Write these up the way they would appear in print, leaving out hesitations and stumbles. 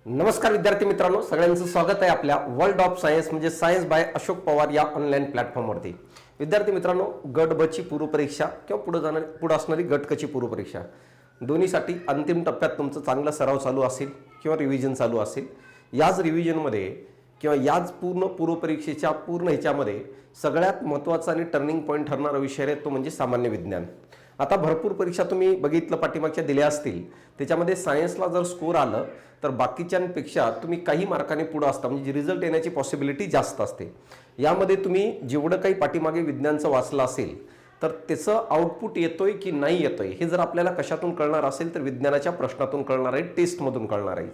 नमस्कार विद्यार्थी मित्रांनो, सगळ्यांचं स्वागत आहे आपल्या वर्ल्ड ऑफ सायन्स म्हणजे सायन्स बाय अशोक पवार या ऑनलाईन प्लॅटफॉर्मवरती। विद्यार्थी मित्रांनो, गट ब ची पूर्वपरीक्षा किंवा पुढे असणारी गट क ची पूर्वपरीक्षा दोन्हीसाठी अंतिम टप्प्यात तुमचं चांगला सराव चालू असेल किंवा रिव्हिजन चालू असेल। याच रिव्हिजनमध्ये किंवा याच पूर्ण पूर्वपरीक्षेच्या पूर्ण ह्याच्यामध्ये सगळ्यात महत्त्वाचा आणि टर्निंग पॉईंट ठरणारा विषय आहे तो म्हणजे सामान्य विज्ञान। आता भरपूर परीक्षा तुम्ही बघितलं पाठीमागच्या दिल्या असतील, त्याच्यामध्ये सायन्सला जर स्कोर आलं तर बाकीच्यांपेक्षा तुम्ही काही मार्काने पुढे असता, म्हणजे रिझल्ट येण्याची पॉसिबिलिटी जास्त असते। यामध्ये तुम्ही जेवढं काही पाठीमागे विज्ञानचं वाचलं असेल तर त्याचं आउटपुट येतोय की नाही येतोय हे जर आपल्याला कशातून कळणार असेल तर विज्ञानाच्या प्रश्नातून कळणार आहे, टेस्टमधून कळणार आहे।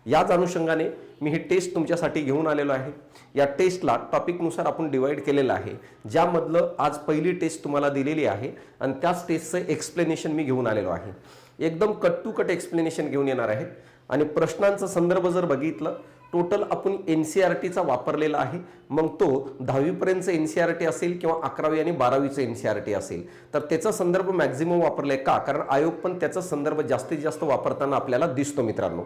याच अनुषंगाने मी ही टेस्ट तुमच्यासाठी घेऊन आलेलो आहे। या टेस्टला टॉपिकनुसार आपण डिवाइड केलेलं आहे, ज्यामधलं आज पहिली टेस्ट तुम्हाला दिलेली आहे आणि त्याच टेस्टचं एक्सप्लेनेशन मी घेऊन आलेलो आहे। एकदम कट टू कट एक्सप्लेनेशन घेऊन येणार आहे आणि प्रश्नांचा संदर्भ जर बघितलं टोटल आपण एनसीईआरटीचा वापरलेला आहे। मग तो 10वी पर्यंतचं एनसीईआरटी असेल किंवा 11वी आणि 12वीचं एनसीईआरटी असेल तर त्याचा संदर्भ मॅक्झिमम वापरलाय का, कारण आयोग पण त्याचा संदर्भ जास्तीत जास्त वापरताना आपल्याला दिसतो मित्रांनो।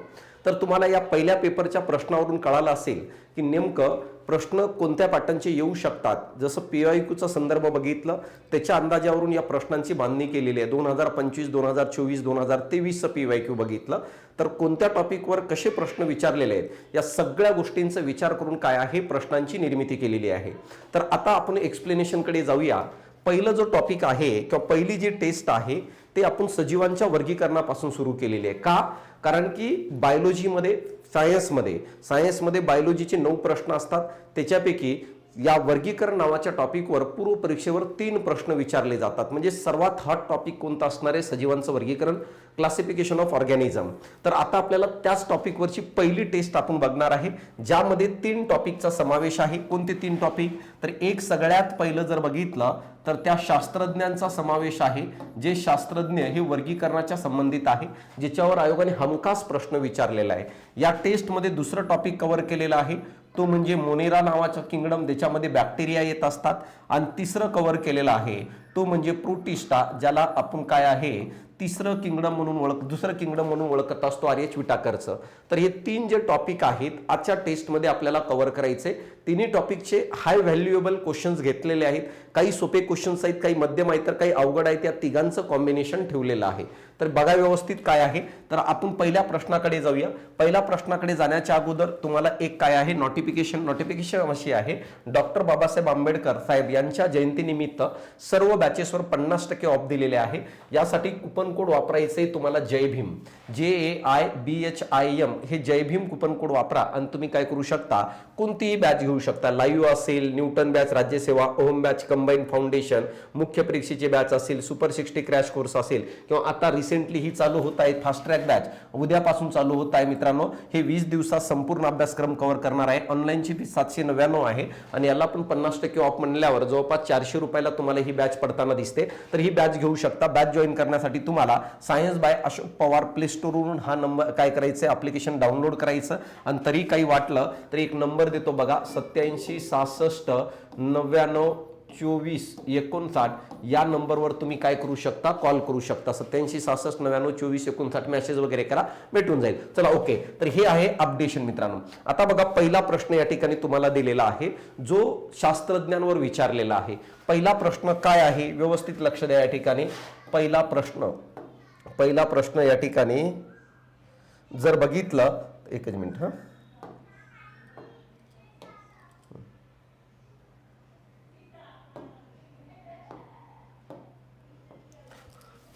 तर तुम्हाला या पहिल्या पेपरच्या प्रश्नावरून कळालं असेल की नेमकं प्रश्न कोणत्या पॅटर्नचे येऊ शकतात। जसं पीवायक्यूचा संदर्भ बघितलं त्याच्या अंदाजावरून या प्रश्नांची बांधणी केलेली आहे। 2025 2024 2023चं पीवायक्यू बघितलं तर कोणत्या टॉपिकवर कसे प्रश्न विचारलेले आहेत या सगळ्या गोष्टींचा विचार करून काय आहे प्रश्नांची निर्मिती केलेली आहे। तर आता आपण एक्सप्लेनेशनकडे जाऊया। पहिलं जो टॉपिक आहे किंवा पहिली जी टेस्ट आहे ते आपण सजीवांच्या वर्गीकरणापासून सुरू केलेली आहे। का? कारण की बायोलॉजीमध्ये सायन्समध्ये बायोलॉजीचे 9 प्रश्न असतात, त्याच्यापैकी या वर्गीकरण नावाच्या टॉपिकवर पूर्व परीक्षेवर 3 प्रश्न विचारले जातात। म्हणजे सर्वात हॉट टॉपिक कोणता असणार आहे? सजीवांचं वर्गीकरण, क्लासिफिकेशन ऑफ ऑर्गॅनिझम। तर आता आपल्याला त्याच टॉपिकवरची पहिली टेस्ट आपण बघणार आहे, ज्यामध्ये 3 टॉपिकचा समावेश आहे। कोणते 3 टॉपिक? तर एक सगळ्यात पहिलं जर बघितलं तर त्या शास्त्रज्ञांचा समावेश आहे, जे शास्त्रज्ञ हे वर्गीकरणाच्या संबंधित आहे, ज्याच्यावर आयोगाने हमखास प्रश्न विचारलेला आहे। या टेस्टमध्ये दुसरं टॉपिक कव्हर केलेलं आहे तो म्हणजे मोनेरा नावाचा किंगडम, ज्याच्यामध्ये बॅक्टेरिया येत असतात। आणि तिसरं कव्हर केलेलं आहे तो म्हणजे प्रोटिस्टा, ज्याला आपण काय आहे दुसरं किंगडम म्हणून ओळखत असतो आर्यच विटाकरचं। तर हे 3 जे टॉपिक आहेत आजच्या टेस्टमध्ये आपल्याला कव्हर करायचे। तिन्ही टॉपिकचे हाय व्हॅल्युएबल क्वेश्चन्स घेतलेले आहेत। काही सोपे क्वेश्चन्स आहेत, काही मध्यम आहेत, तर काही अवघड आहेत। या तिघांचं कॉम्बिनेशन ठेवलेलं आहे। तर बघा व्यवस्थित काय आहे। तर आपण पहिल्या प्रश्नाकडे जाऊया। पहिल्या प्रश्नाकडे जाण्याच्या अगोदर तुम्हाला एक काय आहे नोटिफिकेशन अशी आहे, डॉक्टर बाबासाहेब आंबेडकर साहेब यांच्या जयंतीनिमित्त सर्व बॅचेसवर 50% ऑफ दिलेले आहे। यासाठी कुपन कोड वापरायचे तुम्हाला जय भीम, JAIBHIM हे जय भीम कुपन कोड वापरा आणि तुम्ही काय करू शकता, कोणतीही बॅच घेऊ शकता। लाईव्ह असेल, न्यूटन बॅच, राज्यसेवा, ओहम बॅच, कंबाईन फाउंडेशन, मुख्य परीक्षेची बॅच असेल, सुपर 60 क्रॅश कोर्स असेल किंवा आता रिसेंटली ही चालू होत आहे फास्ट ट्रॅक बॅच, उद्यापासून चालू होत आहे मित्रांनो। हे 20 दिवसात संपूर्ण अभ्यासक्रम कव्हर करणार आहे। ऑनलाईनची फी 799 आहे आणि याला पण 50% ऑफ म्हणल्यावर जवळपास 400 रुपयाला तुम्हाला ही बॅच पडताना दिसते। तर ही बॅच घेऊ शकता। बॅच जॉईन करण्यासाठी तुम्हाला science by Ashok Pawar play स्टोरवरून हा नंबर काय करायचं, ऍप्लिकेशन डाउनलोड करायचं आणि तरी काही वाटलं तर एक नंबर देतो बघा 87 66 99 24 59 या नंबरवर तुम्ही काय करू शकता, कॉल करू शकता। 87 66 99 24 59 मेसेज वगैरे करा, भेटून जाईल। चला ओके, तर हे आहे अपडेशन मित्रांनो। आता बघा पहिला प्रश्न या ठिकाणी तुम्हाला दिलेला आहे जो शास्त्रज्ञांवर विचारलेला आहे। पहिला प्रश्न काय आहे व्यवस्थित लक्ष द्या या ठिकाणी। पहिला प्रश्न या ठिकाणी जर बघितलं, एकच मिनिट हा,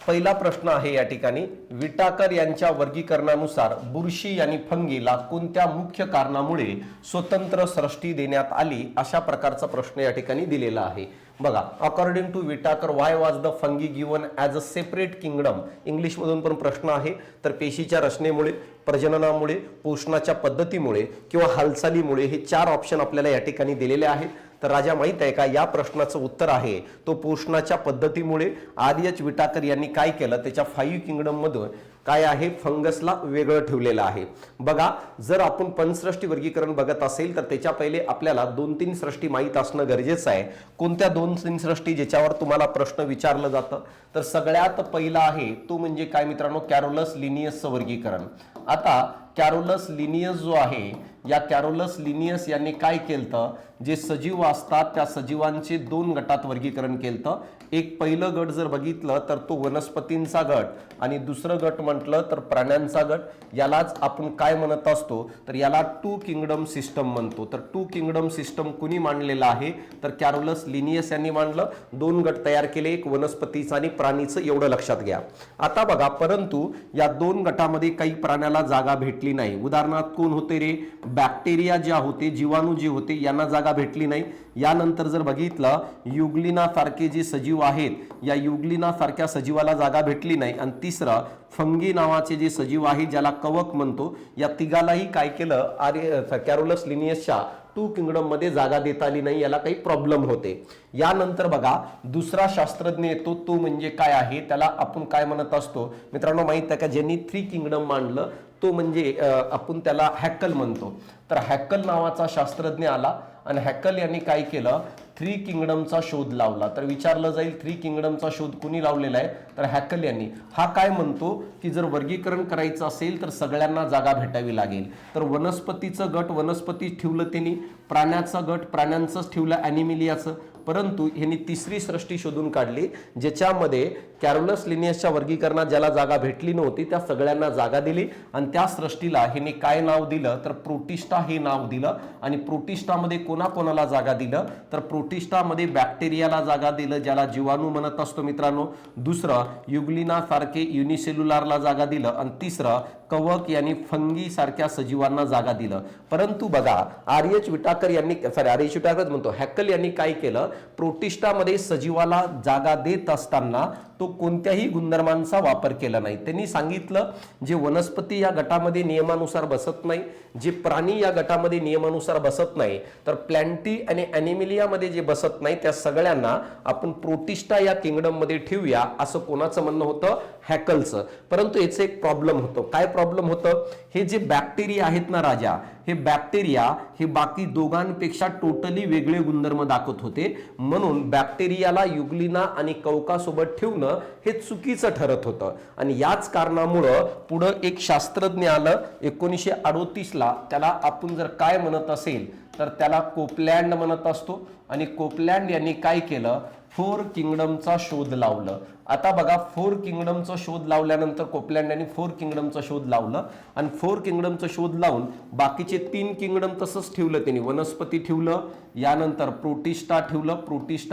पहिला प्रश्न आहे या ठिकाणी, विटाकर यांच्या वर्गीकरणानुसार बुरशी आणि फंगीला कोणत्या मुख्य कारणामुळे स्वतंत्र सृष्टी देण्यात आली, अशा प्रकारचा प्रश्न या ठिकाणी दिलेला आहे। बघा, according to Whittaker why was the fungi given as a separate kingdom. English मधून पण प्रश्न आहे। तर पेशीच्या रचनेमुळे, प्रजननामुळे, पोषणाच्या पद्धतीमुळे किंवा हालचालीमुळे हे 4 ऑप्शन आपल्याला या ठिकाणी दिलेले आहेत। तर राजा माहित आहे का, या प्रश्नाचं उत्तर आहे तो पोषणाच्या पद्धतीमुळे। आर्यच विटाकर यांनी काय केलं, त्याच्या 5 किंगडम मधून काय आहे फंगसला वेगळं ठेवलेलं आहे। बघा, जर आपण पंचसृष्टी वर्गीकरण बघत असेल तर त्याच्या पहिले आपल्याला 2-3 सृष्टी माहित असणं गरजेचं आहे। कोणत्या 2-3 सृष्टी ज्याच्यावर तुम्हाला प्रश्न विचारलं जातं, तर सगळ्यात पहिला आहे तो म्हणजे काय मित्रांनो, कॅरोलस लिनियसचं वर्गीकरण। आता कॅरोलस लिनियस जो आहे, या कॅरोलस लिनियस यांनी काय केलं, जे सजीव असतात त्या सजीवांचे 2 गटात वर्गीकरण केलं. एक पहिलं गट जर बघितलं तर तो वनस्पतींचा गट आणि दुसरं गट म्हटलं तर प्राण्यांचा गट. यालाच आपण काय म्हणत असतो, तर याला 2 किंगडम सिस्टम म्हणतो. तर 2 किंगडम सिस्टम कुणी मांडलेलं आहे, तर कॅरोलस लिनियस यांनी मांडलं. 2 गट तयार केले, एक वनस्पतीचं आणि प्राणीचं, एवढं लक्षात घ्या. आता बघा, परंतु या 2 गटामध्ये काही प्राण्याला जागा भेटली नाही. उदाहरणार्थ कोण होते रे, बॅक्टेरिया ज्या होते, जीवाणू जे होते, यांना जागा भेटली नाही. यानंतर जर बघितलं युग्लिना सारखे जे सजीव आहेत, या युग्लिना सारख्या सजीवाला जागा भेटली नाही. आणि तिसरं फंगी नावाचे जे सजीव आहे, ज्याला कवक म्हणतो, या तिघालाही काय केलं, कॅरोलस लिनियसच्या 2 किंगडम मध्ये जागा देता आली नाही. याला काही प्रॉब्लेम होते. यानंतर बघा दुसरा शास्त्रज्ञ येतो, तो म्हणजे काय आहे, त्याला आपण काय म्हणत असतो मित्रांनो, माहित आहे का, ज्यांनी 3 किंगडम मांडलं तो म्हणजे आपण त्याला हॅकल म्हणतो. तर हॅकल नावाचा शास्त्रज्ञ आला आणि हॅकल यांनी काय केलं, 3 किंगडमचा शोध लावला. तर विचारलं जाईल 3 किंगडमचा शोध कुणी लावलेला आहे, तर हॅकल यांनी. हा काय म्हणतो की जर वर्गीकरण करायचं असेल तर सगळ्यांना जागा भेटावी लागेल. तर वनस्पतीचं गट वनस्पती ठेवलं त्यांनी, प्राण्याचा गट प्राण्यांचंच ठेवलं, ॲनिमिलियाचं. परंतु ह्यांनी तिसरी सृष्टी शोधून काढली, ज्याच्यामध्ये कॅरोलस लिनियसच्या वर्गीकरणात ज्याला जागा भेटली नव्हती त्या सगळ्यांना जागा दिली. आणि त्या सृष्टीला ह्यांनी काय नाव दिलं, तर प्रोटिस्टा हे नाव दिलं. आणि प्रोटिस्टामध्ये कोणाकोणाला जागा दिलं, तर प्रोटिस्टामध्ये बॅक्टेरियाला जागा दिलं, ज्याला जीवाणू म्हणत असतो मित्रांनो. दुसरं युग्लिना सारखे युनिसेल्युलारला जागा दिलं. आणि तिसरं कवक यांनी फंगी सारख्या सजीवांना जागा दिलं. परंतु बघा आर्यच विटाकर यांनी, आर्यच विटाकर म्हणतो, हॅकल यांनी काय केलं, प्रोटिस्टामध्ये सजीवाला जागा देत असताना तो कोणत्याही गुणधर्मांचा वापर केला नाही. त्यांनी सांगितलं जे वनस्पती या गटामध्ये नियमानुसार बसत नाही, जे प्राणी या गटामध्ये नियमानुसार बसत नाही, तर प्लॅन्टी आणि ॲनिमिलियामध्ये जे बसत नाही त्या सगळ्यांना आपण प्रोटिस्टा या किंगडम मध्ये ठेवूया, असं कोणाचं म्हणणं होतं, हॅकलचं. परंतु याचं एक प्रॉब्लेम होतो. काय प्रॉब्लेम होतं, हे जे बॅक्टेरिया आहेत ना राजा, हे बॅक्टेरिया हे बाकी दोघांपेक्षा टोटली वेगळे गुणधर्म दाखवत होते. म्हणून बॅक्टेरियाला युग्लिना आणि कवकासोबत ठेवणं हे चुकीचं ठरत होतं. आणि याच कारणामुळं पुढं एक शास्त्रज्ञ आलं 1938 ला, त्याला आपण जर काय म्हणत असेल तर त्याला कोपलँड म्हणत असतो. आणि कोपलँड यांनी काय केलं, 4 किंगडमचा शोध लावलं. आता बघा 4 किंगडमचा शोध लावल्यानंतर कोपलँड यांनी 4 किंगडमचा शोध लावलं. आणि 4 किंगडमचा शोध लावून बाकीचे 3 किंगडम तसंच ठेवलं त्यांनी. वनस्पती ठेवलं, यानंतर प्रोटिस्टा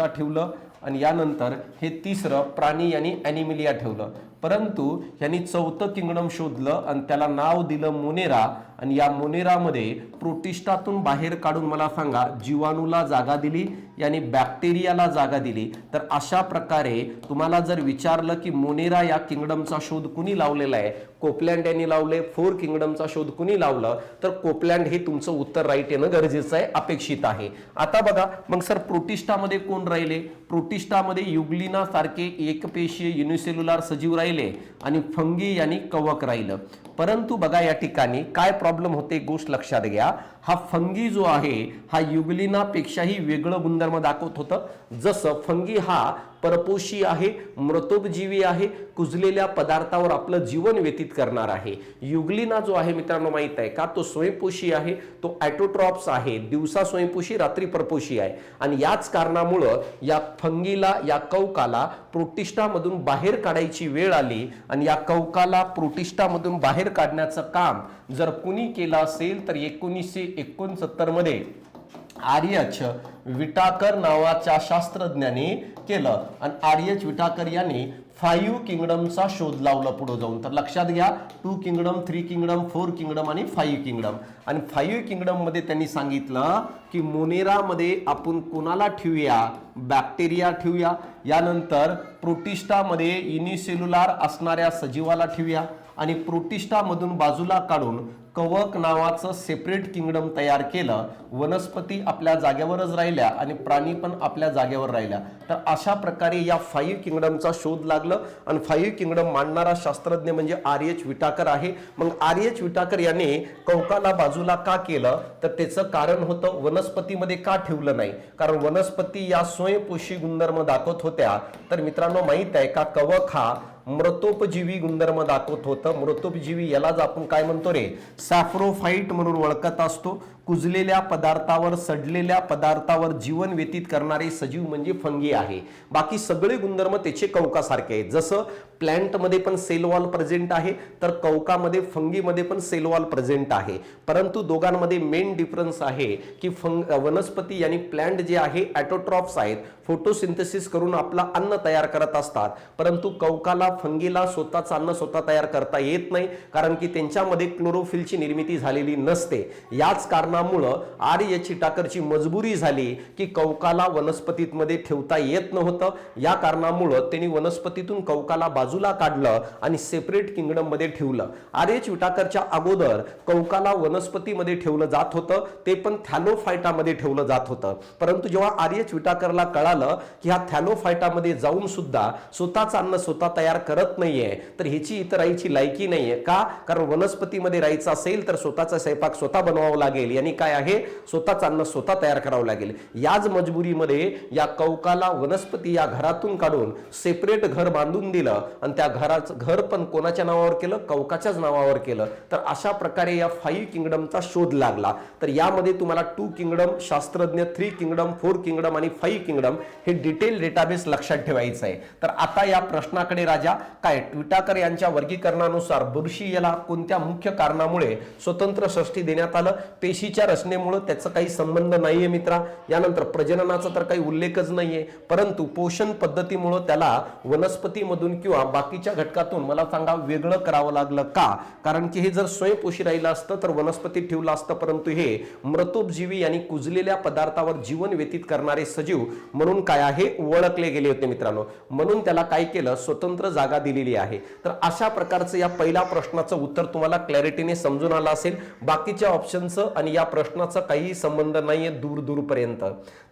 ठेवलं आणि यानंतर हे तिसरं प्राणी आणि ॲनिमिलिया ठेवलं. परंतु यांनी 4थं किंगडम शोधलं आणि त्याला नाव दिलं मोनेरा. आणि या मोनेरामध्ये प्रोटिस्टातून बाहेर काढून मला सांगा जीवाणूला जागा दिली यानी बॅक्टेरियाला जागा दिली. तर अशा प्रकारे तुम्हाला जर विचारलं की मोनेरा या किंगडमचा शोध कुणी लावलेला आहे, कोपलँड यांनी लावले. 4 किंगडमचा शोध कुणी लावलं, तर कोपलँड हे तुमचं उत्तर राईट येणं गरजेचं आहे, अपेक्षित आहे. आता बघा मग सर प्रोटिस्टामध्ये कोण राहिले, प्रोटिस्टामध्ये युग्लिना सारखे एकपेशीय युनिसेल्युलर सजीव राहिले आणि फंगी यांनी कवक राहिलं. परंतु बघा या ठिकाणी काय प्रॉब्लेम होते, गोष्ट लक्षात घ्या. हा फंगी जो आहे हा युग्लिना पेक्षाही वेगळं गुणधर्म दाखवत होतं. जसं फंगी हा परपोषी आहे, मृतोपजीवी आहे, कुजलेल्या पदार्थावर आपलं जीवन व्यतीत करणार आहे. युग्लिना जो आहे मित्रांनो माहित आहे का, तो स्वयंपोषी आहे, तो ऑटोट्रॉप्स आहे, दिवसा स्वयंपोषी रात्री परपोषी आहे. आणि याच कारणामुळं या फंगीला या कवकाला प्रोटिस्टामधून बाहेर काढायची वेळ आली. आणि या कवकाला प्रोटिस्टामधून बाहेर काढण्याचं काम जर कुणी केलं असेल तर 1969 मध्ये आर्यच विटाकर नावाच्या शास्त्रज्ञाने केलं. आणि आर्यच विटाकर यांनी 5 किंगडमचा शोध लावला पुढे जाऊन. तर लक्षात घ्या 2 किंगडम, 3 किंगडम, 4 किंगडम आणि 5 किंगडम. आणि 5 किंगडम मध्ये त्यांनी सांगितलं की मोनेरा मध्ये आपण कोणाला ठेवूया, बॅक्टेरिया ठेवूया. यानंतर प्रोटिस्टामध्ये युनिसेल्युलर असणाऱ्या सजीवाला ठेवूया. आणि प्रोटिस्टामधून बाजूला काढून कवक नावाचं सेपरेट किंगडम तयार केलं. वनस्पती आपल्या जागेवरच राहिल्या आणि प्राणी पण आपल्या जागेवर राहिल्या. तर अशा प्रकारे या 5 किंगडमचा शोध लागलं. आणि 5 किंगडम मांडणारा शास्त्रज्ञ म्हणजे आर्यच विटाकर आहे. मग आर्यच विटाकर यांनी कवकाला बाजूला का केलं, तर त्याचं कारण होतं वनस्पतीमध्ये का ठेवलं नाही, कारण वनस्पती या स्वयंपोषी गुणधर्म दाखवत होत्या. तर मित्रांनो माहित आहे का, कवक हा मृतोपजीवी गुणधर्म दाखवत होतं. मृतोपजीवी यालाच आपण काय म्हणतो रे, सॅफ्रोफाइट म्हणून ओळखत असतो. कुजलेल्या पदार्थावर, सडलेल्या पदार्थावर जीवन व्यतीत करणारे सजीव म्हणजे फंगी आहे. बाकी सगळे गुणधर्म त्याचे कवकासारखे आहेत. जसं प्लांटमध्ये पण सेल वॉल प्रेझेंट आहे, तर कवकामध्ये, फंगीमध्ये पण सेल वॉल प्रेझेंट आहे. परंतु दोघांमध्ये मेन डिफरन्स आहे की वनस्पती आणि प्लांट जे आहे ऑटोट्रॉफ्स आहेत, फोटोसिंथेसिस करून आपला अन्न तयार करत असतात. परंतु कवकाला, फंगीला स्वतःचं अन्न स्वतः तयार करता येत नाही, कारण की त्यांच्यामध्ये क्लोरोफिलची निर्मिती झालेली नसते. याच कारणामुळं आर्य चिटाकरची मजबुरी झाली की कवकाला वनस्पतीमध्ये ठेवता येत नव्हतं. या कारणामुळं त्यांनी वनस्पतीतून कवकाला बाजूला काढलं आणि सेपरेट किंगडम मध्ये ठेवलं. आर्य चिटाकरच्या अगोदर कवकाला वनस्पतीमध्ये ठेवलं जात होतं, ते पण थॅलोफायटामध्ये ठेवलं जात होतं. परंतु जेव्हा आर्य चिटाकरला कळालं की हा थॅलोफायटामध्ये जाऊन सुद्धा स्वतःचं अन्न स्वतः तयार करत नाहीये, तर ह्याची इतर राहायची लायकी नाहीये. का? कारण वनस्पतीमध्ये राहायचं असेल तर स्वतःचा स्वयंपाक स्वतः बनवावा लागेल, यांनी काय आहे, स्वतःचं अन्न स्वतः तयार करावं लागेल. याच मजबुरीमध्ये या कवकाला वनस्पती या घरातून काढून सेपरेट घर बांधून दिलं आणि त्या घराचं घर पण कोणाच्या नावावर केलं, कवकाच्याच नावावर केलं. तर अशा प्रकारे या 5 किंगडमचा शोध लागला. तर यामध्ये तुम्हाला 2 किंगडम शास्त्रज्ञ, 3 किंगडम, 4 किंगडम आणि 5 किंगडम हे डिटेल डेटाबेस लक्षात ठेवायचं आहे. तर आता या प्रश्नाकडे राजा काय, विटाकर यांच्या वर्गीकरणानुसार बुरशी याला कोणत्या मुख्य कारणामुळे स्वतंत्र षष्ठी देण्यात आलं? पेशीच्या रचनेमुळे त्याचा काही संबंध नाहीये मित्रा. यानंतर प्रजननाचा तर काही उल्लेखच नाहीये, परंतु पोषण पद्धतीमुळे त्याला वनस्पतीमधून किंवा बाकीच्या घटकातून मला सांगा वेगळं करावं लागलं. का? कारण की हे जर स्वयंपोषी राहिलं असतं तर वनस्पतीत ठेवलं असतं, परंतु हे मृतोपजीवी आणि कुजलेल्या पदार्थावर जीवन व्यतीत करणारे सजीव म्हणून काय आहे, ओळखले गेले होते मित्रांनो. म्हणून त्याला काय केलं, स्वतंत्र जागा दिलेली आहे. तर अशा प्रकारचं या पहिल्या प्रश्नाचं उत्तर तुम्हाला क्लॅरिटीने समजून आलं असेल. बाकीच्या ऑप्शनचं आणि या प्रश्नाचा काही संबंध नाहीये दूर दूरपर्यंत.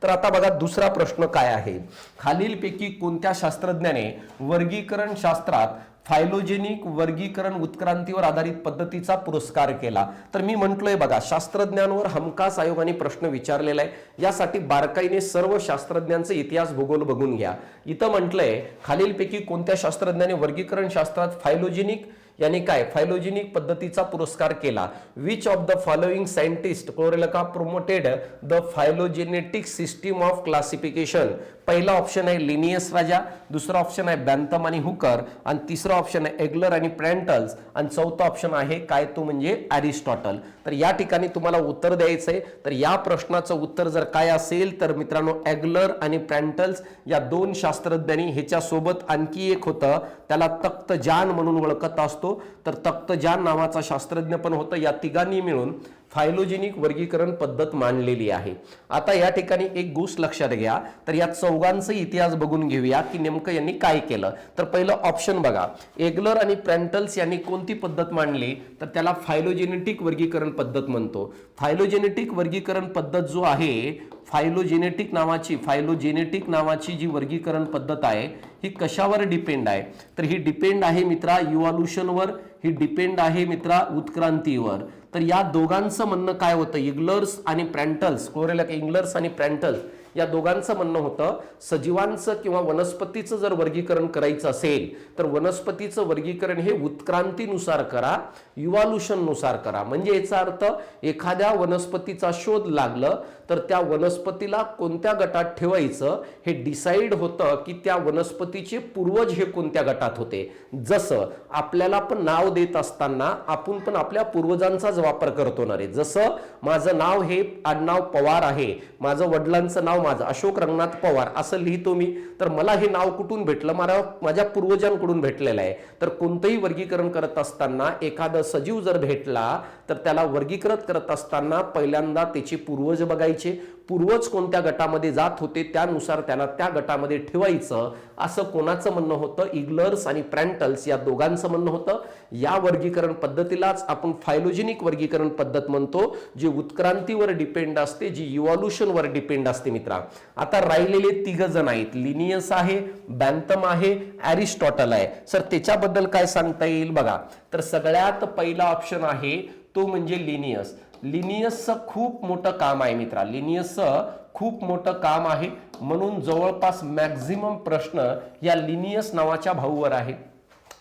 तर आता बघा दुसरा प्रश्न काय आहे, खालीलपैकी कोणत्या शास्त्रज्ञाने वर्गीकरण शास्त्रात फायलोजेनिक वर्गीकरण उत्क्रांतीवर आधारित पद्धतीचा पुरस्कार केला? तर मी म्हटलोय बघा, शास्त्रज्ञांवर हमखास आयोगाने प्रश्न विचारलेला आहे. यासाठी बारकाईने सर्व शास्त्रज्ञांचे इतिहास, भूगोल बघून घ्या. इथं म्हटलंय खालीलपैकी कोणत्या शास्त्रज्ञाने वर्गीकरण शास्त्रात फायलोजेनिक यानी काय, फायलोजेनिक पद्धतीचा पुरस्कार केला? Which of the following scientist कोरेलका promoted the phylogenetic system of classification? पहिला ऑप्शन आहे लिनियस राजा, दुसरा ऑप्शन आहे बॅन्थम आणि हुकर, आणि तिसरा ऑप्शन आहे एग्लर आणि प्रँटल्स, आणि चौथा ऑप्शन आहे काय, तो म्हणजे अरिस्टॉटल. तर या ठिकाणी तुम्हाला उत्तर द्यायचं आहे. तर या प्रश्नाचं उत्तर जर काय असेल तर मित्रांनो एग्लर आणि प्रँटल्स या 2 शास्त्रज्ञांनी, ह्याच्या सोबत आणखी एक होतं त्याला तख्तजान म्हणून ओळखत असतो, तर तख्तजान नावाचा शास्त्रज्ञ पण होता. या तिघांनी मिळून फायलोजेनिक वर्गीकरण पद्धत मांडलेली आहे. आता या ठिकाणी एक गोष्ट लक्षात घ्या, तर या चौघांचा इतिहास बघून घेऊया की नेमकं यांनी काय केलं. तर पहिलं ऑप्शन बघा, एग्लर आणि प्रँटल्स यांनी कोणती पद्धत मांडली, तर त्याला फायलोजेनेटिक वर्गीकरण पद्धत म्हणतो. फायलोजेनेटिक वर्गीकरण पद्धत जो आहे, फायलोजेनेटिक नावाची जी वर्गीकरण पद्धत आहे ही कशावर डिपेंड आहे, तर ही डिपेंड आहे मित्रा इव्हॉल्युशनवर, ही डिपेंड आहे मित्रा उत्क्रांतीवर. तर या दोघांचं म्हणणं काय होतं, इग्लर्स आणि प्रँटल्स, इंग्लर्स आणि प्रँटल्स या दोघांचं म्हणणं होतं, सजीवांचं किंवा वनस्पतीचं जर वर्गीकरण करायचं असेल तर वनस्पतीचं वर्गीकरण हे उत्क्रांतीनुसार करा, इव्हॉल्युशननुसार करा. म्हणजे याचा अर्थ एखाद्या वनस्पतीचा शोध लागलं तर त्या वनस्पतीला कोणत्या गटात ठेवायचं हे डिसाईड होतं की त्या वनस्पतीचे पूर्वज हे कोणत्या गटात होते. जसं आपल्याला पण नाव देत असताना आपण पण आपल्या पूर्वजांचाच वापर करतो ना रे. जसं माझं नाव हे आडनाव पवार आहे, माझं वडिलांचं नाव माझं अशोक रंगनाथ पवार असं लिहितो मी, तर मला हे नाव कुठून भेटलं, माझ्या पूर्वजांकडून भेटलेलं आहे. तर कोणतंही वर्गीकरण करत असताना एखादा सजीव जर भेटला तर त्याला वर्गीकृत करत असताना पहिल्यांदा त्याचे पूर्वज बघायचे, पूर्वज कोणत्या गटामध्ये जात होते त्यानुसार त्याला त्या गटामध्ये ठेवायचं, असं कोणाचं म्हणणं होतं, इग्लर्स आणि प्रँटल्स या दोघांचं म्हणणं होतं. या वर्गीकरण पद्धतीलाच आपण फायलोजेनिक वर्गीकरण पद्धत म्हणतो, जी उत्क्रांतीवर डिपेंड असते, जी इव्हॉल्युशनवर डिपेंड असते मित्रा. आता राहिलेले 3 जण आहेत, लिनियस आहे, बॅन्थम आहे, अरिस्टॉटल आहे. सर त्याच्याबद्दल काय सांगता येईल बघा, तर सगळ्यात पहिला ऑप्शन आहे तो म्हणजे लिनियस. लिनियसचं खूप मोठं काम आहे मित्रा, लिनियसचं खूप मोठं काम आहे, म्हणून जवळपास मॅक्झिमम प्रश्न या लिनियस नावाच्या भाऊवर आहे.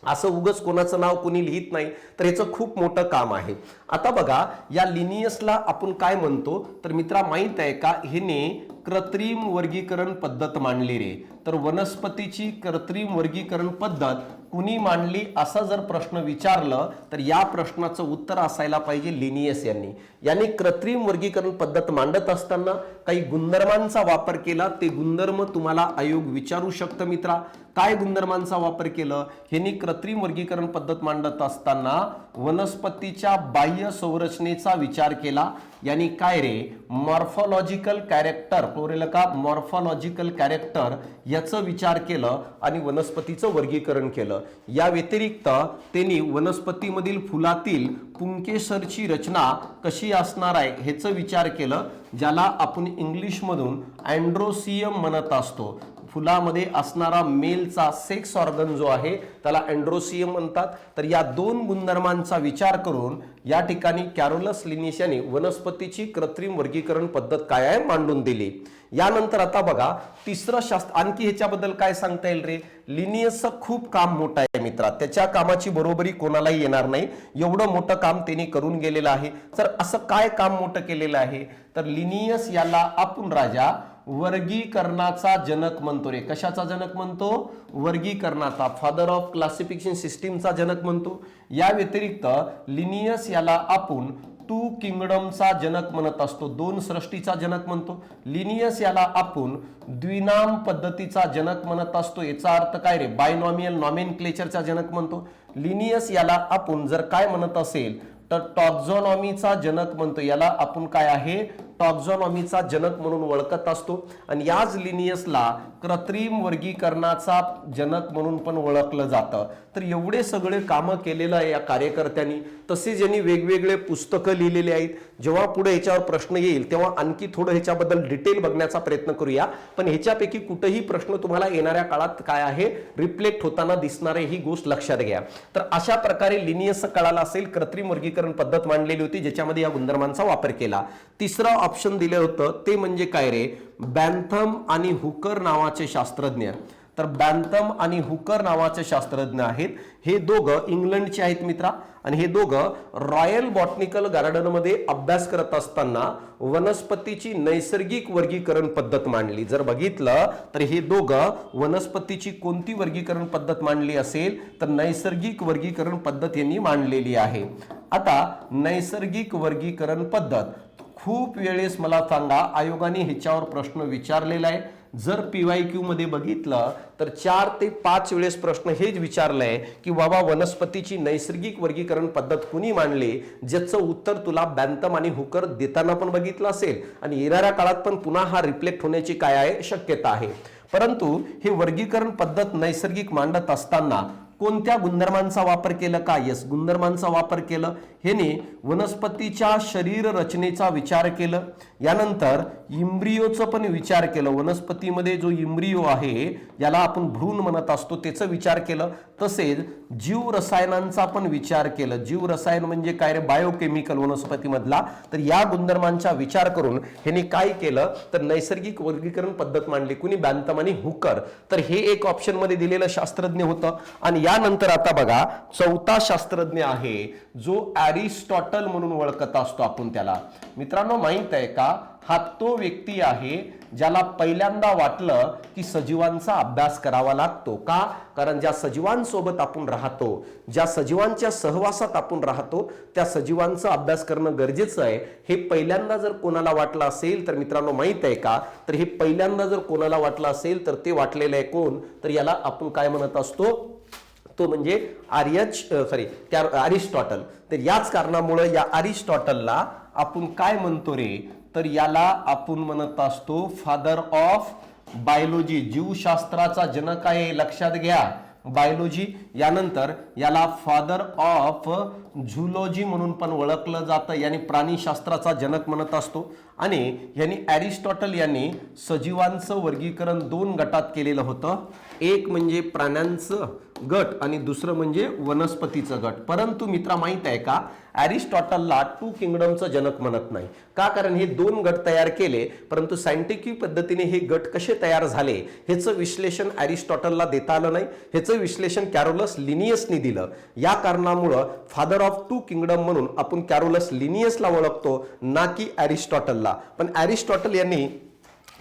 असं उगच कोणाचं नाव कोणी लिहित नाही, तर याचं खूप मोठं काम आहे. आता बघा, या लिनियसला आपण काय म्हणतो तर मित्रा माहित आहे का, हिने कृत्रिम वर्गीकरण पद्धत मांडली रे. तर वनस्पतीची कृत्रिम वर्गीकरण पद्धत कुणी मांडली असा जर प्रश्न विचारलं तर या प्रश्नाचं उत्तर असायला पाहिजे लिनियस यांनी. यांनी कृत्रिम वर्गीकरण पद्धत मांडत असताना काही गुणधर्मांचा वापर केला. ते गुणधर्म तुम्हाला आयोग विचारू शकतं मित्रा. काय गुणधर्मांचा वापर केलं? ह्यांनी कृत्रिम वर्गीकरण पद्धत मांडत असताना वनस्पतीच्या बाह्य संरचनेचा विचार केला. यांनी काय रे, मॉर्फोलॉजिकल कॅरेक्टर, प्लुरल का मॉर्फोलॉजिकल कॅरेक्टर याचं विचार केलं आणि वनस्पतीचं वर्गीकरण केलं. या व्यतिरिक्त त्यांनी वनस्पतीमधील फुलातील पुंकेसरची रचना कशी असणार आहे ह्याचं विचार केलं, ज्याला आपण इंग्लिश मधून अँड्रोसियम म्हणत असतो. फुलामध्ये असणारा मेलचा सेक्स ऑर्गन जो आहे त्याला अँड्रोसियम म्हणतात. तर या दोन गुणधर्मांचा विचार करून या ठिकाणी कॅरोलस लिनियस यांनी वनस्पतीची कृत्रिम वर्गीकरण पद्धत काय आहे मांडून दिली. यानंतर आता बघा तिसरं शास्त्र, आणखी ह्याच्याबद्दल काय सांगता येईल रे, लिनियसचं खूप काम मोठं आहे मित्रा. त्याच्या कामाची बरोबरी कोणालाही येणार नाही, एवढं मोठं काम त्यांनी करून गेलेलं आहे. तर असं काय काम मोठं केलेलं आहे तर लिनियस याला आपण राजा वर्गीकरणाचा जनक म्हणतो रे. कशाचा जनक म्हणतो? वर्गीकरणाचा, फादर ऑफ क्लासिफिकेशन सिस्टीमचा जनक म्हणतो. या व्यतिरिक्त लिनियस याला आपण टू किंगडमचा जनक म्हणत असतो, दोन सृष्टीचा जनक म्हणतो. लिनियस याला आपण द्विनाम पद्धतीचा जनक म्हणत असतो. याचा अर्थ काय रे, बायनॉमियल नॉमेनक्लेचरचा जनक म्हणतो. लिनियस याला आपण जर काय म्हणत असेल तर टॉक्झॉनॉमीचा जनक म्हणतो. याला आपण काय आहे, टॉक्झॉनॉमीचा जनक म्हणून ओळखत असतो. आणि याच लिनियसला कृत्रिम वर्गीकरणाचा जनक म्हणून पण ओळखलं जातं. तर एवढे सगळे कामं केलेलं आहे या कार्यकर्त्यांनी. तसेच यांनी वेगवेगळे पुस्तकं लिहिलेले आहेत. जेव्हा पुढे ह्याच्यावर प्रश्न येईल तेव्हा आणखी थोडं ह्याच्याबद्दल डिटेल बघण्याचा प्रयत्न करूया. पण ह्याच्यापैकी कुठेही प्रश्न तुम्हाला येणाऱ्या काळात काय आहे रिफ्लेक्ट होताना दिसणार आहे, ही गोष्ट लक्षात घ्या. तर अशा प्रकारे लिनियस कळाला असेल, कृत्रिम वर्गीकरण पद्धत मांडलेली होती ज्याच्यामध्ये या गुणधर्मांचा वापर केला. तिसरं ऑप्शन दिलं होतं ते म्हणजे काय रे, बॅन्थम आणि हुकर नावाचे शास्त्रज्ञ. तर बॅन्थम आणि हुकर नावाचे शास्त्रज्ञ आहेत. हे दोघं इंग्लंडचे आहेत मित्रा. आणि हे दोघं रॉयल बॉटनिकल गार्डन मध्ये अभ्यास करत असताना वनस्पतीची नैसर्गिक वर्गीकरण पद्धत मांडली. जर बघितलं तर हे दोघं वनस्पतीची कोणती वर्गीकरण पद्धत मांडली असेल तर नैसर्गिक वर्गीकरण पद्धत यांनी मांडलेली आहे. आता नैसर्गिक वर्गीकरण पद्धत खूप वेळेस मला सांगा आयोगाने ह्याच्यावर प्रश्न विचारलेला आहे. जर PYQ मध्ये बघितलं तर 4 ते 5 वेळेस प्रश्न हेच विचारलंय की बाबा वनस्पतीची नैसर्गिक वर्गीकरण पद्धत कुणी मांडली, ज्याचं उत्तर तुला बॅन्थम आणि हुकर देताना पण बघितलं असेल आणि येणाऱ्या काळात पण पुन्हा हा रिफ्लेक्ट होण्याची काय आहे शक्यता आहे. परंतु हे वर्गीकरण पद्धत नैसर्गिक मांडत असताना कोणत्या गुणधर्मांचा वापर केला का? यस, गुणधर्मांचा वापर केलं. ह्याने वनस्पतीच्या शरीर रचनेचा विचार केलं. यानंतर इम्ब्रियोचा पण विचार केलं. वनस्पतीमध्ये जो इम्ब्रियो आहे याला आपण भ्रूण म्हणत असतो, त्याचा विचार केलं. तसेच जीव रसायनांचा पण विचार केला. जीव रसायन म्हणजे काय रे, बायोकेमिकल वनस्पतीमधला. तर या गुणधर्मांचा विचार करून ह्याने काय केलं तर नैसर्गिक वर्गीकरण पद्धत मांडली. कुणी? बॅन्थम आणि हुकर. तर हे एक ऑप्शन मध्ये दिलेलं शास्त्रज्ञ होतं. आणि यानंतर आता बघा चौथा शास्त्रज्ञ आहे जो अरिस्टॉटल म्हणून ओळखत असतो आपण त्याला. मित्रांनो माहित आहे का, हा तो व्यक्ती आहे ज्याला पहिल्यांदा वाटलं की सजीवांचा अभ्यास करावा लागतो. का? कारण ज्या सजीवांसोबत आपण राहतो, ज्या सजीवांच्या सहवासात आपण राहतो, त्या सजीवांचा अभ्यास करणं गरजेचं आहे. हे पहिल्यांदा जर कोणाला वाटलं असेल तर मित्रांनो माहित आहे का, तर हे पहिल्यांदा जर कोणाला वाटलं असेल तर ते वाटलेलं आहे कोण, तर याला आपण काय म्हणत असतो, तो म्हणजे अरिस्टॉटल. तर याच कारणामुळे या अरिस्टॉटलला आपण काय म्हणतो रे, तर याला आपण म्हणत असतो फादर ऑफ बायोलॉजी. जीवशास्त्राचा जनक आहे, लक्षात घ्या, बायोलॉजी. यानंतर याला फादर ऑफ झुलॉजी म्हणून पण ओळखलं जातं, यानी प्राणीशास्त्राचा जनक म्हणत असतो. आणि यांनी अरिस्टॉटल यांनी सजीवांचं वर्गीकरण 2 गटात केलेलं होतं. एक म्हणजे प्राण्यांचं गट आणि दुसरं म्हणजे वनस्पतीचं गट. परंतु मित्रा माहित आहे का, अरिस्टॉटलला 2 किंगडमचं जनक म्हणत नाही. का? कारण हे 2 गट तयार केले, परंतु सायंटिफिक पद्धतीने हे गट कसे तयार झाले ह्याचं विश्लेषण अरिस्टॉटलला देता आलं नाही. ह्याचं विश्लेषण कॅरोलस लिनियसने दिलं. या कारणामुळं फादर ऑफ 2 किंगडम म्हणून आपण कॅरोलस लिनियसला ओळखतो, ना की अरिस्टॉटलला. पण अरिस्टॉटल यांनी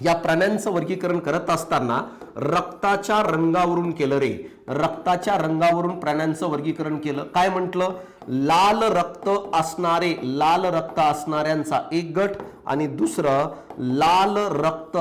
या प्राण्यांचं वर्गीकरण करत असताना रक्ताच्या रंगावरून केलं रे. रक्ताच्या रंगावरून प्राण्यांचं वर्गीकरण केलं. काय म्हटलं? लाल रक्त असणाऱ्यांचा एक गट आणि दुसरं लाल रक्त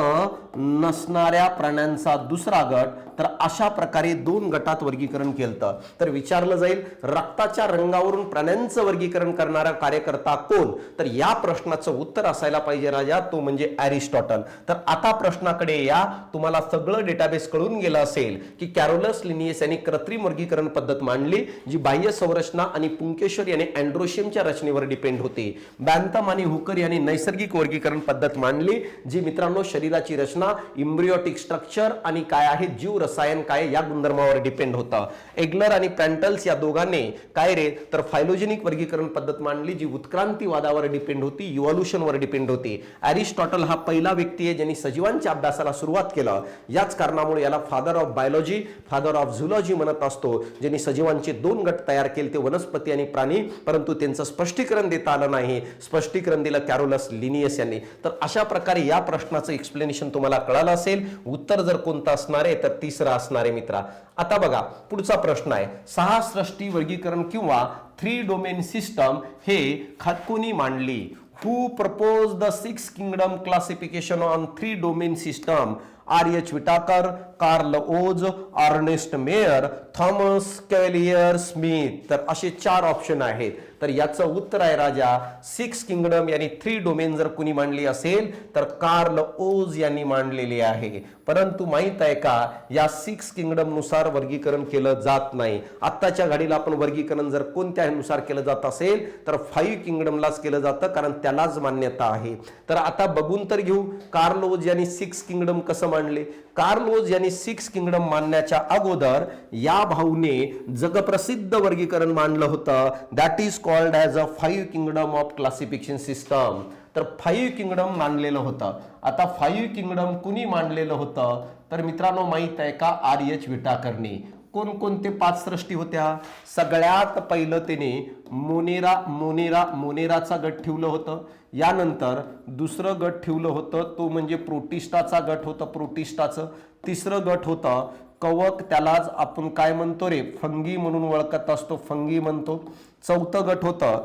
नसणाऱ्या प्राण्यांचा दुसरा गट. तर अशा प्रकारे 2 गटात वर्गीकरण केलं. तर विचारलं जाईल रक्ताच्या रंगावरून प्राण्यांचं वर्गीकरण करणारा कार्यकर्ता कोण? तर या प्रश्नाचं उत्तर असायला पाहिजे राजा, तो म्हणजे अरिस्टॉटल. तर आता प्रश्नाकडे या. तुम्हाला सगळं डेटाबेस कळून गेलं असेल की कॅरोलस लिनियस यांनी कृत्रिम वर्गीकरण पद्धत मांडली, जी बाह्य संरचना आणि पुंकेश्वर यांनी अँड्रोशियमच्या रचनेवर डिपेंड होती. बॅन्थम आणि हुकर यांनी नैसर्गिक वर्गीकरण पद्धत मांडली, जी मित्रांनो शरीराची रचना, इम्ब्रियोटिक स्ट्रक्चर आणि काय आहे जीव रसायन काय या गुणधर्मावर डिपेंड होतं. एग्लर आणि पॅन्टल्स या दोघांनी काय रे तर फायलोजेनिक वर्गीकरण पद्धत मांडली, जी उत्क्रांतीवादावर डिपेंड होती, इव्होल्यूशनवर डिपेंड होती. अरिस्टॉटल हा पहिला व्यक्ती आहे ज्यांनी सजीवांच्या अभ्यासाला सुरुवात केलं. याच कारणामुळे याला father of biology, father of zoology म्हणत असतो. ज्यांनी सजीवांचे 2 गट तयार केले, ते वनस्पती आणि प्राणी. परंतु त्यांचं स्पष्टीकरण देता आलं नाही. स्पष्टीकरण दिलं कॅरोलस लिनियस यांनी. तर अशा प्रकारे या प्रश्नाचं एक्सप्लेनेशन तुम्हाला कळालं असेल. उत्तर जर कोणतं असणार आहे तर तिसरं असणार आहे मित्रा. आता बघा पुढचा प्रश्न आहे, 6 सृष्टी वर्गीकरण किंवा 3 डोमेन सिस्टम हे कोणी मांडली? Who proposed the 6 kingdom classification on 3 domain system? R.H. Whittaker, Carl Woese, Ernst Mayr, Thomas Cavalier Smith. तर असे 4 ऑप्शन आहेत. तर याचं उत्तर आहे राजा 6 किंगडम यांनी 3 डोमेन जर कुणी मांडली असेल तर कार्ल ओज यांनी मांडलेली आहे. परंतु माहित आहे का, या 6 किंगडम नुसार वर्गीकरण केलं जात नाही. आत्ताच्या घडीला आपण वर्गीकरण जर कोणत्यानुसार केलं जात असेल तर 5 किंगडमलाच केलं जातं, कारण त्यालाच मान्यता आहे. तर आता बघून तर घेऊ कार्ल ओज यांनी 6 किंगडम कसं मांडले. कार्ल ओज यांनी 6 किंगडम मांडण्याच्या अगोदर या भाऊने जगप्रसिद्ध वर्गीकरण मांडलं होतं, that is called as a 5 kingdom of classification system. तर 5 किंगडम मांडलेलं होतं. आता 5 किंगडम कुणी मांडलेलं होतं तर मित्रांनो माहित आहे का, R.H. विटाकरने. कोणकोणते 5 सृष्टी होत्या? सगळ्यात पहिलं त्याने मोनेराचा गट ठेवलं होतं. यानंतर दुसरं गट ठेवलं होतं, तो म्हणजे प्रोटिस्टाचा गट होता, प्रोटिस्टाचं. तिसरं गट होतं कवक, त्यालाच आपण काय म्हणतो रे, फंगी म्हणून ओळखत असतो, फंगी म्हणतो. चौथं गट होतं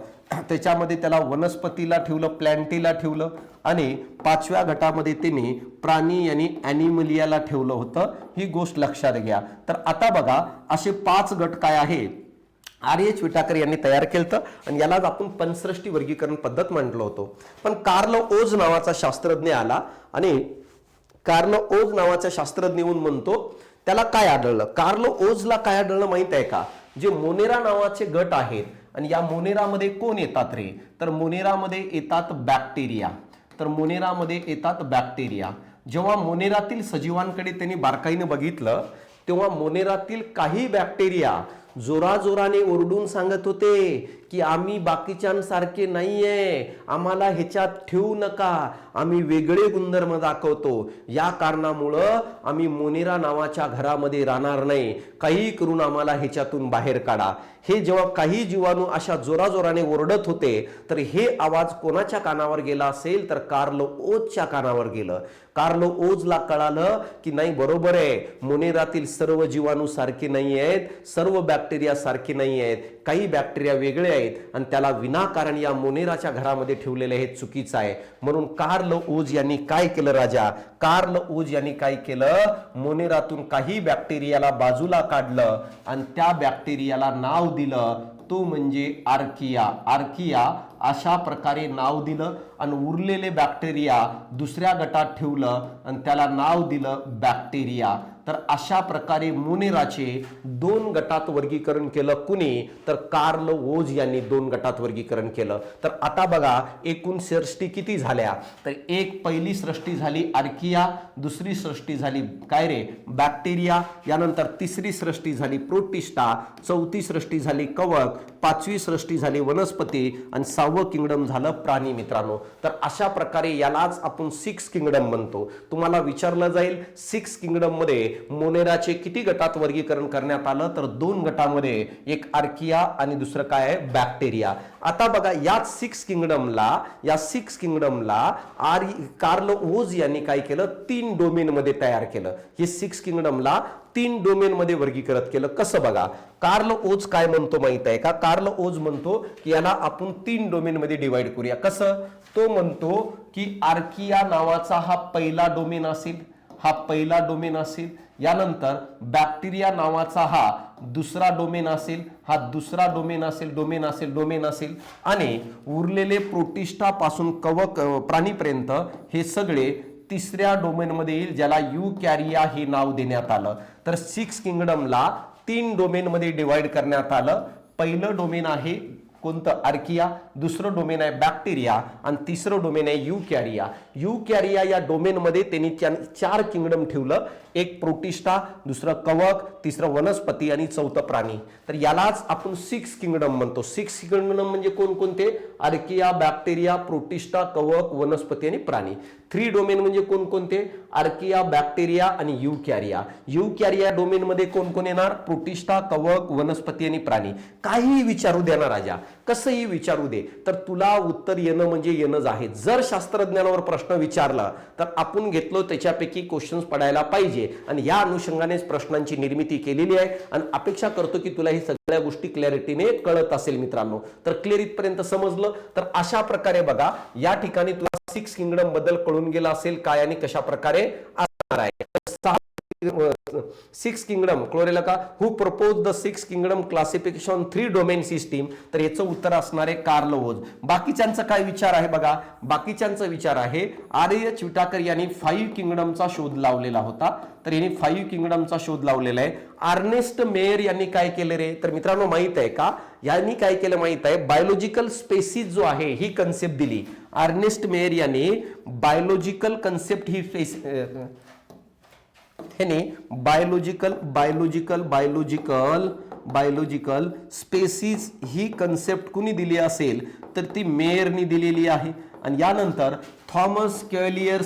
त्याच्यामध्ये त्याला वनस्पतीला ठेवलं, प्लॅन्टीला ठेवलं. आणि 5व्या गटामध्ये त्यांनी प्राणी आणि ॲनिमलियाला ठेवलं होतं. ही गोष्ट लक्षात घ्या. तर आता बघा असे 5 गट काय आहेत R.H. विटाकर यांनी तयार केलं आणि यालाच आपण पंचसृष्टी वर्गीकरण पद्धत म्हटलं होतो. पण कार्ल ओज नावाचा शास्त्रज्ञ आला आणि कार्ल ओज नावाचा शास्त्रज्ञ येऊन म्हणतो त्याला काय आढळलं. कार्ल ओजला काय आढळलं माहित आहे का, जे मोनेरा नावाचे गट आहेत आणि या मोनेरामध्ये कोण येतात रे तर मोनेरामध्ये येतात बॅक्टेरिया. तर मोनेरामध्ये येतात बॅक्टेरिया. जेव्हा मोनेरातील सजीवांकडे त्यांनी बारकाईने बघितलं तेव्हा मोनेरातील काही बॅक्टेरिया जोराजोराने ओरडून सांगत होते की आम्ही बाकीच्यांसारखे नाहीये, आम्हाला ह्याच्यात ठेवू नका, आम्ही वेगळे गुणधर्म दाखवतो. या कारणामुळं आम्ही मोनेरा नावाच्या घरामध्ये राहणार नाही, काही करून आम्हाला ह्याच्यातून बाहेर काढा. हे जेव्हा काही जीवाणू अशा जोराजोराने ओरडत होते तर हे आवाज कोणाच्या कानावर गेला असेल तर कार्ल ओजच्या कानावर गेलं. कार्ल ओजला कळालं की नाही बरोबर आहे, मोनेरातील सर्व जीवाणू सारखे नाही आहेत, सर्व बॅक्टेरिया सारखे नाही आहेत, काही बॅक्टेरिया वेगळे आहेत आणि त्याला विनाकारण या मोनेराच्या घरामध्ये ठेवलेले हे चुकीचं आहे. म्हणून कार्ल ओज यांनी काय केलं राजा, कार्ल ओज यांनी काय केलं, मोनेरातून काही बॅक्टेरियाला बाजूला काढलं आणि त्या बॅक्टेरियाला नाव दिलं, तो म्हणजे आर्किया. आर्किया अशा प्रकारे नाव दिलं आणि उरलेले बॅक्टेरिया दुसऱ्या गटात ठेवलं आणि त्याला नाव दिलं बॅक्टेरिया. तर अशा प्रकारे मोनेराचे 2 गटात वर्गीकरण केलं कुणी, तर कार्ल ओज यांनी 2 गटात वर्गीकरण केलं. तर आता बघा एकूण सृष्टी किती झाल्या, तर एक पहिली सृष्टी झाली आर्किया, दुसरी सृष्टी झाली काय रे बॅक्टेरिया, यानंतर तिसरी सृष्टी झाली प्रोटिस्टा, चौथी सृष्टी झाली कवक, पाचवी सृष्टी झाली वनस्पती आणि 6वं किंगडम झालं प्राणी. मित्रांनो तर अशा प्रकारे यालाच आपण 6 किंगडम म्हणतो. तुम्हाला विचारलं जाईल 6 किंगडम मध्ये मोनेराचे किती गटात वर्गीकरण करण्यात आलं, तर 2 गटामध्ये, एक आर्किया आणि दुसरं काय आहे बॅक्टेरिया. आता बघा या 6 किंगडमला कार्ल ओज यांनी काय केलं, 3 डोमेन मध्ये तयार केलं. हे 6 किंगडमला 3 डोमेन मध्ये वर्गीकृत केलं. कसं बघा, कार्ल ओज काय म्हणतो माहित आहे का, कार्ल ओज म्हणतो की याला आपण 3 डोमेन मध्ये डिवाइड करूया. कसं, तो म्हणतो की आर्किया नावाचा हा पहिला डोमेन असेल, यानंतर बॅक्टेरिया नावाचा हा दुसरा डोमेन असेल, हा दुसरा डोमेन असेल आणि उरलेले प्रोटिस्टा पासून कवक प्राणीपर्यंत हे सगळे तिसऱ्या डोमेन मध्ये येईल, ज्याला युकॅरिया हे नाव देण्यात आलं. तर 6 किंगडमला 3 डोमेन मध्ये डिवाइड करण्यात आलं. पहिलं डोमेन आहे कोणतं, आर्किया, दुसरं डोमेन आहे बॅक्टेरिया आणि तिसरं डोमेन आहे युकॅरिया. या डोमेन मध्ये त्यांनी 4 किंगडम ठेवलं, एक प्रोटिस्टा, दुसरं कवक, तिसरं वनस्पती आणि चौथं प्राणी. तर यालाच आपण 6 किंगडम म्हणतो. 6 किंगडम म्हणजे कोणकोणते, आर्किया, बॅक्टेरिया, प्रोटिस्टा, कवक, वनस्पती आणि प्राणी. 3 डोमेन म्हणजे कोणकोणते, आर्किया, बॅक्टेरिया आणि युकॅरिया डोमेन मध्ये कोण कोण येणार, प्रोटिस्टा, कवक, वनस्पती आणि प्राणी. काहीही विचारू दे ना राजा, कसंही विचारू दे, तर तुला उत्तर येणं म्हणजे येणंच आहे. जर शास्त्रज्ञानावर प्रश्न विचारला तर आपण घेतलो त्याच्यापैकी क्वेश्चन्स पडायला पाहिजे आणि या अनुषंगानेच प्रश्नांची निर्मिती केलेली आहे आणि अपेक्षा करतो की तुला ही सगळ्या गोष्टी क्लॅरिटीने कळत असेल. मित्रांनो तर क्लिअर इथपर्यंत समजलं. तर अशा प्रकारे बघा या ठिकाणी तुला 6 किंगडम बद्दल कळून गेला असेल काय आणि कशा प्रकारे असणार आहे. 6 किंगडम क्लोरेला का, who propose the 6 kingdom classification 3 domain system, तर याचं उत्तर असणार आहे कार्ल ओज. बाकीच्यांचा काय विचार आहे बघा, बाकीच्यांचा विचार आहे आर्यच विटाकर यांनी 5 किंगडमचा शोध लावलेला होता. तर यांनी 5 किंगडमचा शोध लावलेला आहे. अर्नेस्ट मेयर यांनी काय केलं रे, तर मित्रांनो माहित आहे का, यांनी काय केलं माहित आहे, बायोलॉजिकल स्पेसिस जो आहे ही कन्सेप्ट दिली. अर्नेस्ट मेयर यांनी बायोलॉजिकल कन्सेप्ट ही बायोलॉजिकल स्पेसिस ही कन्सेप्ट कुणी दिली असेल, तर ती मेयरनी दिलेली आहे. आणि यानंतर थॉमस क्वेलियर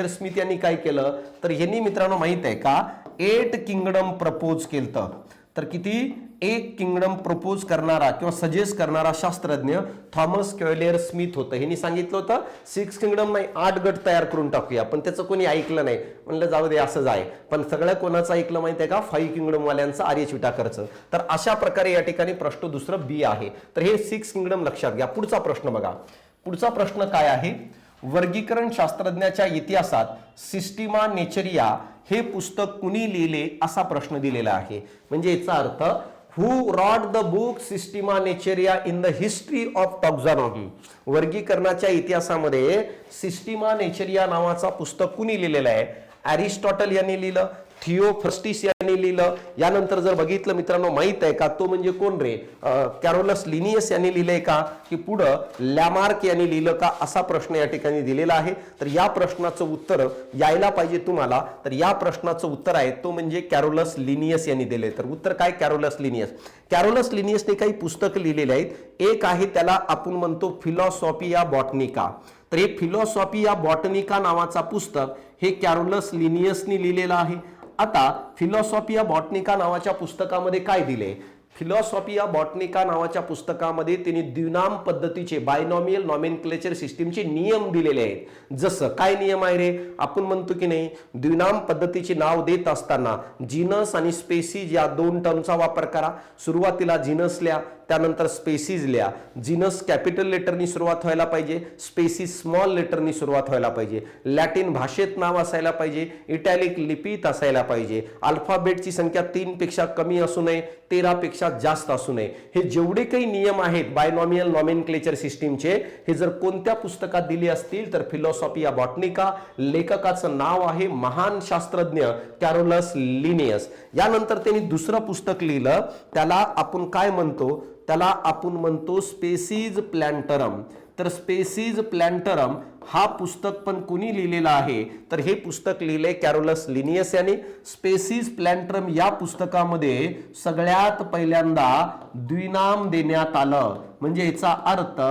स्मिथ यांनी काय केलं, तर यांनी मित्रांनो माहित आहे का 8 किंगडम प्रपोज केलं. तर किती, 1 किंगडम प्रपोज करणारा किंवा सजेस्ट करणारा शास्त्रज्ञ थॉमस क्वेलियर स्मिथ होतं. यांनी सांगितलं होतं 6 किंगडम नाही 8 गट तयार करून टाकूया, पण त्याचं कोणी ऐकलं नाही. म्हणलं जाऊ दे असंच आहे. पण सगळ्या कोणाचं ऐकलं माहिती आहे का, 5 किंगडम वाल्यांचं, आर्यच विटाकरचं. तर अशा प्रकारे या ठिकाणी प्रश्न दुसरं बी आहे. तर हे 6 किंगडम लक्षात घ्या. पुढचा प्रश्न बघा, पुढचा प्रश्न काय आहे, वर्गीकरण शास्त्रज्ञाच्या इतिहासात सिस्टिमा नेचरिया हे पुस्तक कुणी लिहिले असा प्रश्न दिलेला आहे. म्हणजे याचा अर्थ who wrote the book Systema Naturae in the history of taxonomy, वर्गीकरणाच्या इतिहासामध्ये सिस्टिमा नेचरिया नावाचा पुस्तक कुणी लिहिलेलं आहे, अरिस्टॉटल यांनी लिहिलं, थिओफ्रस्टिस यांनी लिहिलं. यानंतर जर बघितलं मित्रांनो माहित आहे का, तो म्हणजे कोण रे, कॅरोलस लिनियस यांनी लिहिलंय का, की पुढं लॅमार्क यांनी लिहिलं का, असा प्रश्न या ठिकाणी दिलेला आहे. तर या प्रश्नाचं उत्तर यायला पाहिजे तुम्हाला. तर या प्रश्नाचं उत्तर आहे तो म्हणजे कॅरोलस लिनियस यांनी दिले. तर उत्तर काय, कॅरोलस लिनियसने काही पुस्तक लिहिलेले आहेत. एक आहे त्याला आपण म्हणतो फिलॉसॉफिया बॉटनिका. तर हे फिलॉसॉफिया बॉटनिका नावाचा पुस्तक हे कॅरोलस लिनियसने लिहिलेलं आहे. आता फिलॉसॉफिया बॉटनिका नावाच्या पुस्तकामध्ये काय दिले, फिलॉसॉफिया बॉटनिका नावाच्या पुस्तकामध्ये त्यांनी द्विनाम पद्धतीचे बायनॉमियल नॉमेनक्लेचर सिस्टीमचे नियम दिलेले आहेत. जसं काय नियम आहे रे, आपण म्हणतो की नाही द्विनाम पद्धतीचे नाव देत असताना जीनस आणि स्पेसीज या 2 टर्मचा वापर करा. सुरुवातीला जीनस लिहा, त्यानंतर स्पेसीज लिहा. जीनस कॅपिटल लेटरनी सुरुवात व्हायला पाहिजे, स्पेसीज स्मॉल लेटरनी सुरुवात व्हायला पाहिजे. लॅटिन भाषेत नाव असायला पाहिजे, इटॅलिक लिपीत असायला पाहिजे. अल्फाबेटची संख्या 3 पेक्षा कमी असू नये, 13 पेक्षा पेक्षा जास्त असू नये. हे जेवढे काही नियम आहेत बायनॉमियल नॉमेनक्लेचर सिस्टीमचे, हे जर कोणत्या पुस्तकात दिले असतील तर फिलॉसॉफिया बॉटनिका. लेखकाचं नाव आहे महान शास्त्रज्ञ कॅरोलस लिनियस. यानंतर त्यांनी दुसरं पुस्तक लिहिलं, त्याला आपण काय म्हणतो, त्याला आपण म्हणतो स्पेसीज प्लॅन्टरम. तर स्पेसीज प्लॅन्टरम हा पुस्तक पण कुणी लिहिलेला आहे, तर हे पुस्तक लिहिले कॅरोलस लिनियस यांनी. स्पेसीज प्लॅन्टरम या पुस्तकामध्ये सगळ्यात पहिल्यांदा द्विनाम देण्यात आलं. म्हणजे याचा अर्थ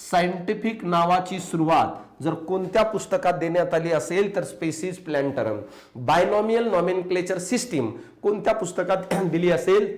सायंटिफिक नावाची सुरुवात जर कोणत्या पुस्तकात देण्यात आली असेल तर स्पेसीज प्लॅन्टरम. बायनॉमियल नॉमेनक्लेचर सिस्टीम कोणत्या पुस्तकात दिली असेल,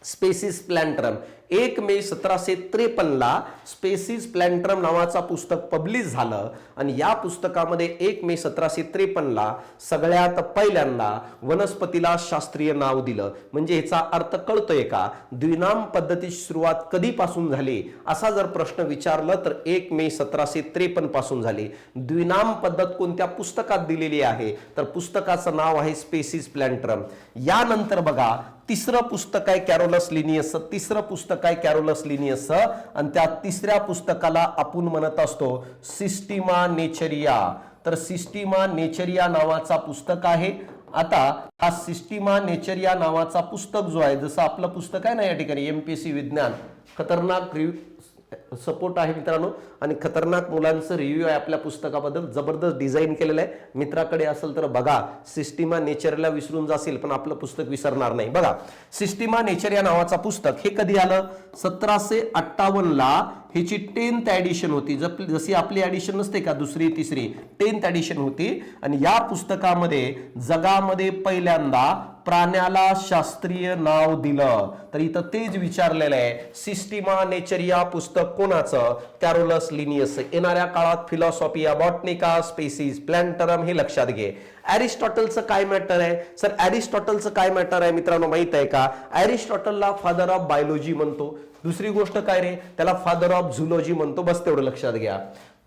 स्पेसीज प्लॅन्टरम. 1 मे 1753 ला स्पेसीज प्लॅन्टरम नावाचा पुस्तक पब्लिश झालं आणि या पुस्तकामध्ये 1 मे 1753 ला सगळ्यात पहिल्यांदा वनस्पतीला शास्त्रीय नाव दिलं. म्हणजे याचा अर्थ कळतोय का, द्विनाम पद्धतीची सुरुवात कधीपासून झाली असा जर प्रश्न विचारला तर 1 मे 1753 पासून झाली. द्विनाम पद्धत कोणत्या पुस्तकात दिलेली आहे, तर पुस्तकाचं नाव आहे स्पेसीज प्लॅन्टरम. यानंतर बघा तिसरं पुस्तक आहे कॅरोलस लिनियस. तिसरं पुस्तक आहे कॅरोलस लिनियस आणि त्या तिसऱ्या पुस्तकाला आपण म्हणत असतो सिस्टिमा नेचरिया. तर सिस्टिमा नेचरिया नावाचा पुस्तक आहे. आता हा सिस्टिमा नेचरिया नावाचा पुस्तक जो आहे, जसं आपलं पुस्तक आहे ना या ठिकाणी एमपीएससी विज्ञान, खतरनाक सपोर्ट आहे मित्रांनो आणि खतरनाक मुलांचं रिव्ह्यू आहे आपल्या पुस्तकाबद्दल, जबरदस्त डिझाईन केलेलं आहे. मित्राकडे असेल तर बघा. सिस्टिमा नेचरला विसरून जाशील पण आपलं पुस्तक विसरणार नाही. बघा सिस्टिमा नेचर या नावाचा पुस्तक हे कधी आलं, 1758 ला ह्याची 10th एडिशन होती. जशी आपली एडिशन नसते का दुसरी तिसरी, 10th एडिशन होती. आणि या पुस्तकामध्ये जगामध्ये पहिल्यांदा प्राण्याला शास्त्रीय नाव दिलं. तर इथं तेच विचारलेलं आहे, सिस्टिमा नेचरिया पुस्तक कोणाचं, कॅरोलस लिनियस. येणाऱ्या काळात फिलॉसॉफिया बॉटनिका, स्पेसीज प्लॅन्टरम हे लक्षात घे. एरिस्टॉटलचं काय मॅटर आहे, सर एरिस्टॉटलचं काय मॅटर आहे मित्रांनो माहित आहे का, एरिस्टॉटलला फादर ऑफ बायोलॉजी म्हणतो. दुसरी गोष्ट काय रे, त्याला फादर ऑफ झुलॉजी म्हणतो. बस तेवढं लक्षात घ्या.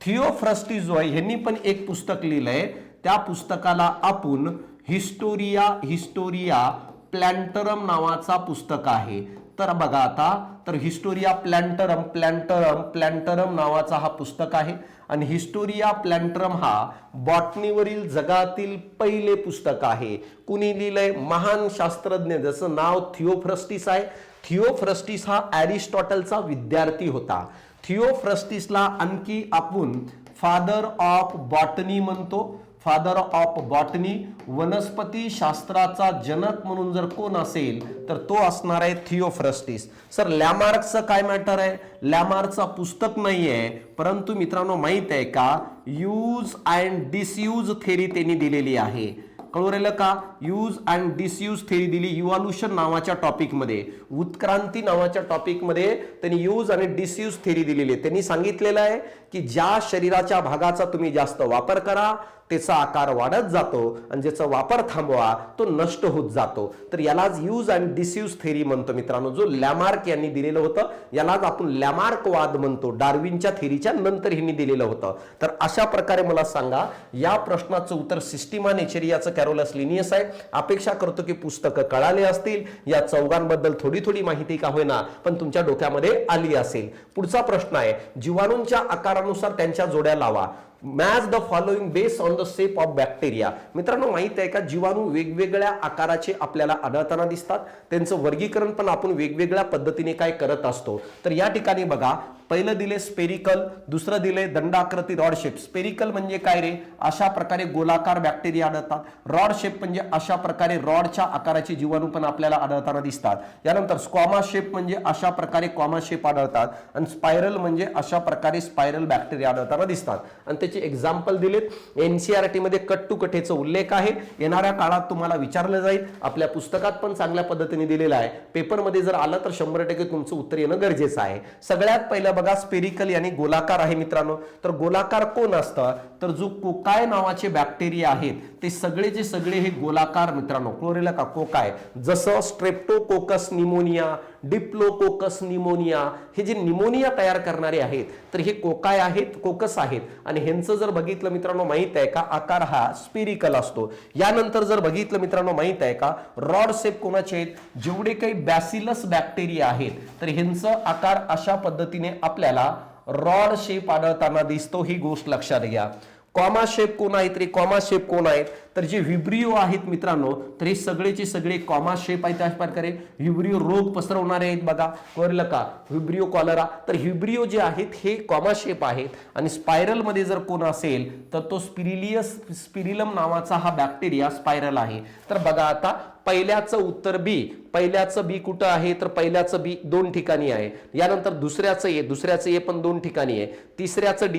थिओफ्रस्टस जो आहे ह्यांनी पण एक पुस्तक लिहिलंय, त्या पुस्तकाला आपण हिस्टोरिया प्लॅन्टरम नावाचा पुस्तक आहे. तर बघा आता, तर हिस्टोरिया प्लॅन्टरम नावाचा हा पुस्तक आहे. आणि हिस्टोरिया प्लॅन्टरम हा बॉटनीवरील जगातील पहिले पुस्तक आहे. कुणी लिहिलंय, महान शास्त्रज्ञ, जसं नाव थिओफ्रस्टिस आहे. थिओफ्रस्टिस हा एरिस्टॉटलचा विद्यार्थी होता. थिओफ्रस्टिसला आणखी आपण फादर ऑफ बॉटनी म्हणतो. फादर ऑफ बॉटनी, वनस्पती शास्त्राचा जनक म्हणून जर कोण असेल तर तो असणार आहे थिओफ्रस्टिस. सर लॅमार्कचं काय मॅटर आहे, लॅमार्कचा पुस्तक नाहीये, परंतु मित्रांनो माहित आहे का, यूज अँड डिसयूज थेरी त्यांनी दिलेली आहे. कळू राहिलं का, यूज अँड डिसयूज थेरी दिली इव्हॉल्युशन नावाच्या टॉपिक मध्ये, उत्क्रांती नावाच्या टॉपिक मध्ये त्यांनी यूज आणि डिसयूज थेरी दिलेली आहे. त्यांनी सांगितलेलं आहे की ज्या शरीराच्या भागाचा तुम्ही जास्त वापर करा त्याचा आकार वाढत जातो आणि ज्याचा वापर थांबवा तो नष्ट होत जातो. तर यालाच यूज अँड डिसयूज थेरी म्हणतो मित्रांनो, जो लॅमार्क यांनी दिलेलं होतं. यालाच आपण लॅमार्कवाद म्हणतो, डार्विनच्या थेरीच्या नंतर यांनी दिलेलं होतं. तर अशा प्रकारे मला सांगा, या प्रश्नाचं उत्तर सिस्टिमा नेचरियाचं कॅरोलस लिनियस आहे. अपेक्षा करतो की पुस्तकं कळाले असतील, या चौघांबद्दल थोडी थोडी माहिती का होईना पण तुमच्या डोक्यामध्ये आली असेल. पुढचा प्रश्न आहे, जीवाणूंच्या आकारानुसार त्यांच्या जोड्या लावा. Match the following based on the shape of bacteria. मित्रांनो माहित आहे का, जीवाणू वेगवेगळ्या आकाराचे आपल्याला आढळताना दिसतात. त्यांचं वर्गीकरण पण आपण वेगवेगळ्या पद्धतीने काय करत असतो. तर या ठिकाणी बघा, पहिलं दिले स्पेरिकल, दुसरं दिले दंडाकृती रॉड शेप. स्पेरिकल म्हणजे काय रे, अशा प्रकारे गोलाकार बॅक्टेरिया आढळतात. रॉड शेप म्हणजे अशा प्रकारे रॉडच्या आकाराचे जीवाणू पण आपल्याला आढळताना दिसतात. यानंतर स्क्वॉमा शेप म्हणजे अशा प्रकारे क्वॉमा शेप आढळतात. आणि स्पायरल म्हणजे अशा प्रकारे स्पायरल बॅक्टेरिया आढळताना दिसतात. आणि त्याचे एक्झाम्पल दिलेत. एनसीईआरटी मध्ये कट टू कटेचा उल्लेख आहे. येणाऱ्या काळात तुम्हाला विचारलं जाईल, आपल्या पुस्तकात पण चांगल्या पद्धतीने दिलेला आहे. पेपरमध्ये जर आलं तर 100% तुमचं उत्तर येणं गरजेचं आहे. सगळ्यात पहिलं बघा, स्पेरिकल यानी गोलाकार आहे मित्रांनो. तर गोलाकार कोण असतं, तर जो कोकाय नावाचे बॅक्टेरिया आहेत ते सगळेचे सगळे हे गोलाकार मित्रांनो. क्लोरेला का कोकाय, जसं स्ट्रेप्टोकोकस निमोनिया, डिप्लोकोकस निमोनिया, हे जे निमोनिया तयार करणारे आहेत तर हे कोकाय आहेत, कोकस आहेत. आणि ह्यांचं जर बघितलं मित्रांनो माहित आहे का, आकार हा स्पिरिकल असतो. यानंतर जर बघितलं मित्रांनो माहित आहे का, रॉड शेप कोणाचे आहेत, जेवढे काही बॅसिलस बॅक्टेरिया आहेत तर ह्यांचं आकार अशा पद्धतीने आपल्याला रॉड शेप आढळताना दिसतो. ही गोष्ट लक्षात घ्या. कॉमा शेप कोण आहेत रे, कॉमा शेप कोण आहेत, तर जे व्हिब्रिओ आहेत मित्रांनो तर हे सगळेचे सगळे कॉमा शेप आहेत. त्याच प्रकारे व्हिब्रिओ रोग पसरवणारे आहेत बघा, कळलं का, व्हिब्रिओ कॉलरा. तर व्हिब्रिओ जे आहेत हे कॉमा शेप आहेत. आणि स्पायरल मध्ये जर कोण असेल तर तो स्पिरिलम नावाचा हा बॅक्टेरिया स्पायरल आहे. तर बघा आता पहिल्याचं उत्तर बी, पहिल्याचं बी कुठं आहे, तर पहिल्याचं बी 2 ठिकाणी आहे. यानंतर दुसऱ्याचं ए पण 2 ठिकाणी आहे. तिसऱ्याचं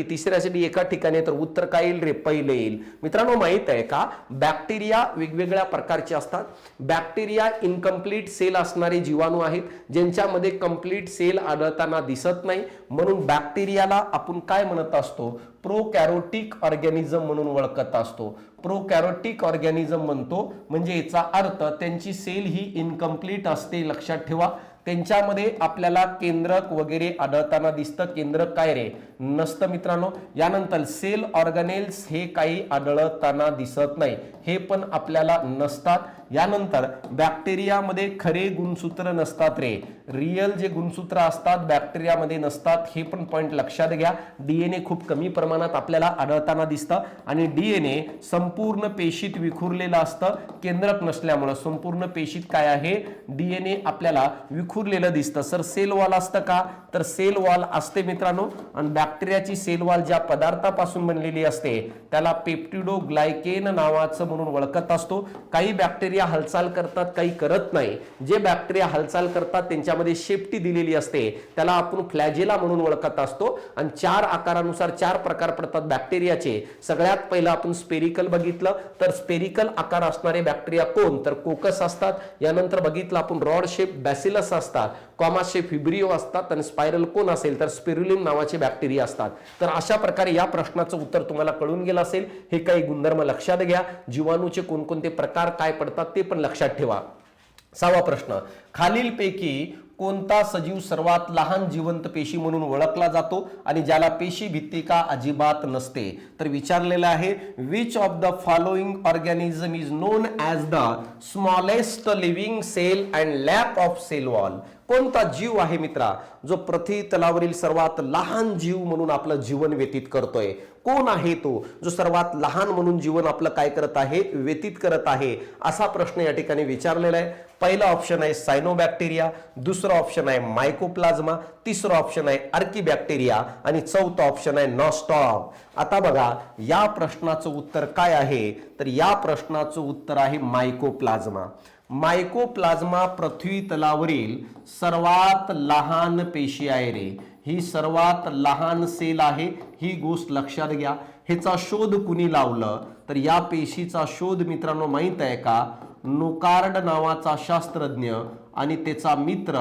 डी एका ठिकाणी आहे. तर उत्तर काय येईल रे, पहिले येईल. मित्रांनो माहित आहे का, बॅक्टेरिया वेगवेगळ्या प्रकारचे असतात. बॅक्टेरिया इनकम्प्लीट सेल असणारे जीवाणू आहेत, ज्यांच्यामध्ये कंप्लीट सेल आढळताना दिसत नाही. म्हणून बॅक्टेरियाला आपण काय म्हणत असतो, प्रोकॅरोटिक ऑर्गॅनिझम म्हणून ओळखत असतो. प्रोकॅरोटिक ऑर्गॅनिझम म्हणतो म्हणजे याचा अर्थ त्यांची सेल ही इनकम्प्लीट असते. लक्षात ठेवा, त्यांच्यामध्ये आपल्याला केंद्रक वगैरे आढळताना दिसतं. केंद्रक काय रे, नसतं मित्रांनो. यानंतर सेल ऑर्गनेल्स हे काही आढळताना दिसत नाही, हे पण आपल्याला नसतात. यानंतर बॅक्टेरियामध्ये खरे गुणसूत्र नसतात रे, रियल जे गुणसूत्र असतात बॅक्टेरियामध्ये नसतात. हे पण पॉइंट लक्षात घ्या. डीएनए खूप कमी प्रमाणात आपल्याला आढळताना दिसतं आणि डीएनए संपूर्ण पेशीत विखुरलेलं असतं. केंद्रक नसल्यामुळे संपूर्ण पेशीत काय आहे, डीएनए आपल्याला विखुरलेलं दिसतं. सर सेल वॉल असतं का, तर सेल वॉल असते मित्रांनो. आणि बॅक्टेरियाची सेल वॉल ज्या पदार्थापासून बनलेली असते त्याला पेप्टिडोग्लायकेन नावाचं म्हणून ओळखत असतो. काही बॅक्टेरिया हालचाल करतात, काही करत नाही. जे बॅक्टेरिया हालचाल करतात त्यांच्यामध्ये शेपटी दिलेली असते, त्याला आपण फ्लॅजेला म्हणून ओळखत असतो. आणि 4 आकारानुसार 4 प्रकार पडतात बॅक्टेरियाचे. सगळ्यात पहिला आपण स्पेरिकल बघितलं, तर स्पेरिकल आकार असणारे बॅक्टेरिया कोण, तर कोकस असतात. यानंतर बघितलं आपण रॉड शेप बॅसिलस असतात, कॉमा शेप व्हिब्रिओ असतात आणि स्पायरल कोण असेल तर स्पिरुलिन नावाचे बॅक्टेरिया असतात. तर अशा प्रकारे या प्रश्नाचं उत्तर तुम्हाला कळून गेलं असेल. हे काही गुणधर्म लक्षात घ्या. जीवाणूचे कोणकोणते प्रकार काय पडतात ते पण लक्षात ठेवा. 6वा प्रश्न, खालीलपैकी कोणता सजीव सर्वात लहान जिवंत पेशी म्हणून ओळखला जातो आणि ज्याला पेशी भित्तिका अजिबात नसते, तर विचारलेलं आहे which of the following organism is known as the smallest living cell and lack of cell wall. कोणता जीव आहे मित्रा जो पृथ्वी तलावरील सर्वात लहान जीव म्हणून आपलं जीवन व्यतीत करतोय, कोण आहे तो जो सर्वात लहान म्हणून जीवन आपलं काय करत आहे, व्यतीत करत आहे, असा प्रश्न या ठिकाणी विचारलेला आहे. पहिला ऑप्शन आहे सायनोबॅक्टेरिया, दुसरा ऑप्शन आहे मायकोप्लाझ्मा, तिसरा ऑप्शन आहे आर्कीबॅक्टेरिया आणि चौथा ऑप्शन आहे नॉस्टॉक. आता बघा या प्रश्नाचं उत्तर काय आहे, तर या प्रश्नाचं उत्तर आहे मायकोप्लाझ्मा. मायकोप्लाझ्मा पृथ्वी तलावरील सर्वात लहान पेशी आहे रे, ही सर्वात लहान सेल आहे. ही गोष्ट लक्षात घ्या. ह्याचा शोध कुणी लावलं, तर या पेशीचा शोध मित्रांनो माहित आहे का, नोकार्ड नावाचा शास्त्रज्ञ आणि त्याचा मित्र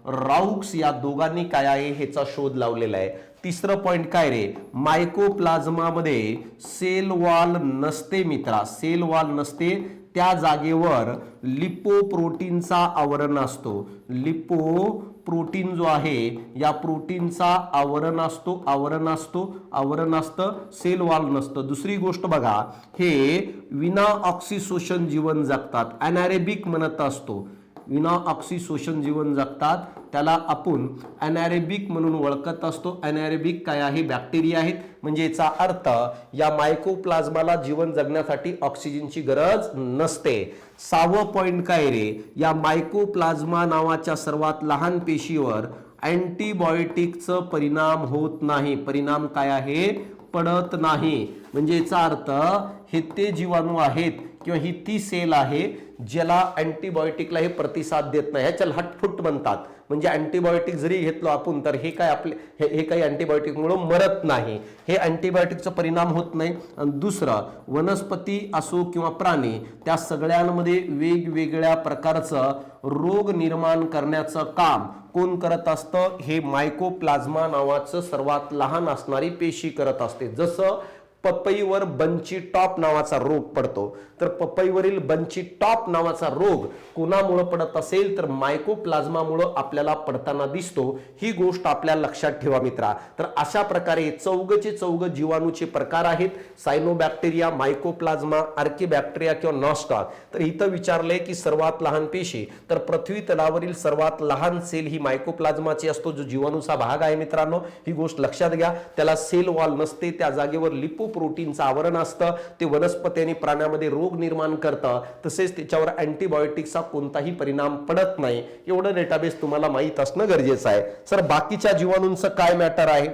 राउक्स या दोघांनी काय आहे ह्याचा शोध लावलेला आहे. तिसरं पॉइंट काय रे, मायकोप्लाझ्मा मध्ये सेल वॉल नसते मित्रा, सेल वॉल नसते. त्या जागेवर लिपोप्रोटीनचा आवरण असतो. लिपोप्रोटीन जो आहे या प्रोटीनचा आवरण असतं, सेल वॉल नसतं. दुसरी गोष्ट बघा, हे विना ऑक्सिशोषण जीवन जगतात, अनॅरेबिक म्हणत असतो. विना ऑक्सिशोषण जीवन जगतात, त्याला आपण अनॅरेबिक म्हणून ओळखत असतो. अनॅरेबिक काय आहे, बॅक्टेरिया आहेत. म्हणजे याचा अर्थ या मायकोप्लाझ्माला जीवन जगण्यासाठी ऑक्सिजनची गरज नसते. 6वं पॉइंट काय रे, या मायकोप्लाझ्मा नावाच्या सर्वात लहान पेशीवर अँटीबायोटिकचा परिणाम होत नाही. परिणाम काय आहे, पडत नाही. म्हणजे याचा अर्थ हे ते जीवाणू आहेत किंवा ही ती सेल आहे ज्याला अँटीबायोटिकला हे प्रतिसाद देत नाही, ह्याच्याला हटफुट म्हणतात. म्हणजे अँटीबायोटिक जरी घेतलो आपण तर हे काय आपले हे काही अँटीबायोटिकमुळे मरत नाही, हे अँटीबायोटिकचा परिणाम होत नाही. आणि दुसरं, वनस्पती असो किंवा प्राणी, त्या सगळ्यांमध्ये वेगवेगळ्या प्रकारचं रोग निर्माण करण्याचं काम कोण करत असतं, हे मायकोप्लाझ्मा नावाचं सर्वात लहान असणारी पेशी करत असते. जसं पपईवर बंची टॉप नावाचा रोग पडतो. तर पपईवरील बंची टॉप नावाचा रोग कोणामुळे पडत असेल तर मायकोप्लाझ्मामुळे आपल्याला पडताना दिसतो. ही गोष्ट आपल्या लक्षात ठेवा मित्रा. तर अशा प्रकारे चौगचे चौग जीवाणूचे प्रकार आहेत. सायनोबॅक्टेरिया, मायकोप्लाझ्मा, आर्कीबॅक्टेरिया किंवा नॉस्टॉक. तर इथं विचारलंय की सर्वात लहान पेशी, तर पृथ्वी तलावरील सर्वात लहान सेल ही मायकोप्लाझ्माची असतो, जो जीवाणूचा भाग आहे मित्रांनो. ही गोष्ट लक्षात घ्या. त्याला सेल वॉल नसते, त्या जागेवर लिपोप्रोटीनचं आवरण असतं. ते वनस्पती आणि प्राण्यामध्ये रोग निर्माण करतं. तसेच त्याच्यावर अँटीबायोटिक्सचा कोणताही परिणाम पडत नाही. एवढं डेटाबेस तुम्हाला माहित असणं गरजेचं आहे. सर बाकीच्या जीवाणूंचं काय मॅटर आहे?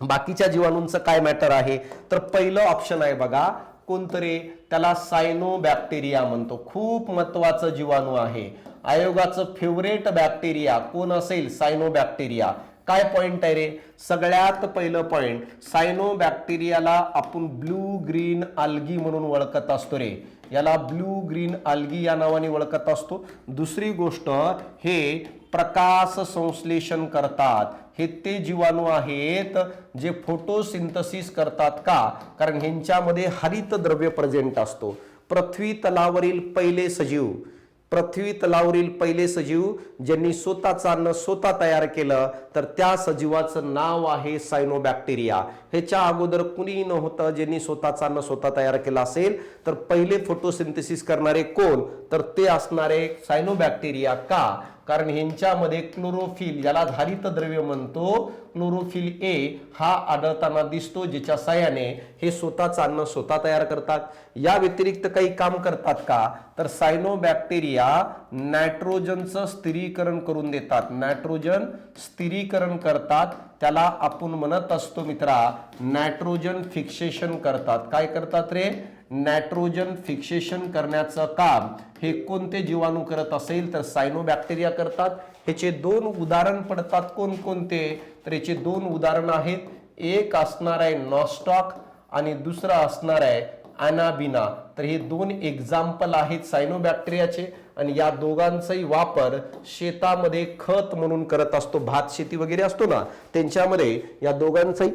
बाकीच्या जीवाणूंचं काय मॅटर आहे? तर पहिलं ऑप्शन आहे बघा, कोणतरी त्याला सायनोबॅक्टेरिया म्हणतो. खूप महत्वाचं जीवाणू आहे. आयोगाचं फेवरेट बॅक्टेरिया कोण असेल? सायनोबॅक्टेरिया. काय पॉइंट आहे रे? सगळ्यात पहिलं पॉइंट, सायनोबॅक्टेरियाला आपण ब्लू ग्रीन आल्गी म्हणून ओळखत असतो रे. याला ब्लू ग्रीन आल्गी या नावाने ओळखत असतो. दुसरी गोष्ट, हे प्रकाश संश्लेषण करतात. हे ते जीवाणू आहेत जे फोटोसिंथसिस करतात. का? कारण ह्यांच्यामध्ये हरित द्रव्य प्रेझेंट असतो. पृथ्वी तलावरील पहिले सजीव ज्यांनी स्वतःचं अन्न स्वतः तयार केलं, तर त्या सजीवाचं नाव आहे सायनोबॅक्टेरिया. ह्याच्या अगोदर कुणी नव्हतं ज्यांनी स्वतःचं अन्न स्वतः तयार केलं असेल. तर पहिले फोटोसिंथेसिस करणारे कोण? तर ते असणारे सायनोबॅक्टेरिया. का? कारण ह्यांच्यामध्ये क्लोरोफिल, याला हरित द्रव्य म्हणतो, क्लोरोफिल ए हा आढळताना दिसतो, ज्याच्या साहाय्याने हे स्वतःचं अन्न स्वतः तयार करतात. या व्यतिरिक्त काही काम करतात का? तर सायनोबॅक्टेरिया नायट्रोजनचं स्थिरीकरण करून देतात. नायट्रोजन स्थिरीकरण करतात. त्याला आपण म्हणत असतो मित्रा, नायट्रोजन फिक्सेशन करतात. काय करतात रे? नायट्रोजन फिक्सेशन करण्याचं काम हे कोणते जीवाणू करत असेल तर सायनोबॅक्टेरिया करतात. ह्याचे दोन उदाहरण पडतात. कोणकोणते? तर याचे दोन उदाहरण आहेत. एक असणार आहे नॉस्टॉक आणि दुसरा असणार आहे अनाबिना. तर हे दोन एक्झाम्पल आहेत सायनोबॅक्टेरियाचे. आणि या दोघांचाही वापर शेतामध्ये खत म्हणून करत असतो. भात शेती वगैरे असतो ना, त्यांच्यामध्ये या दोघांचाही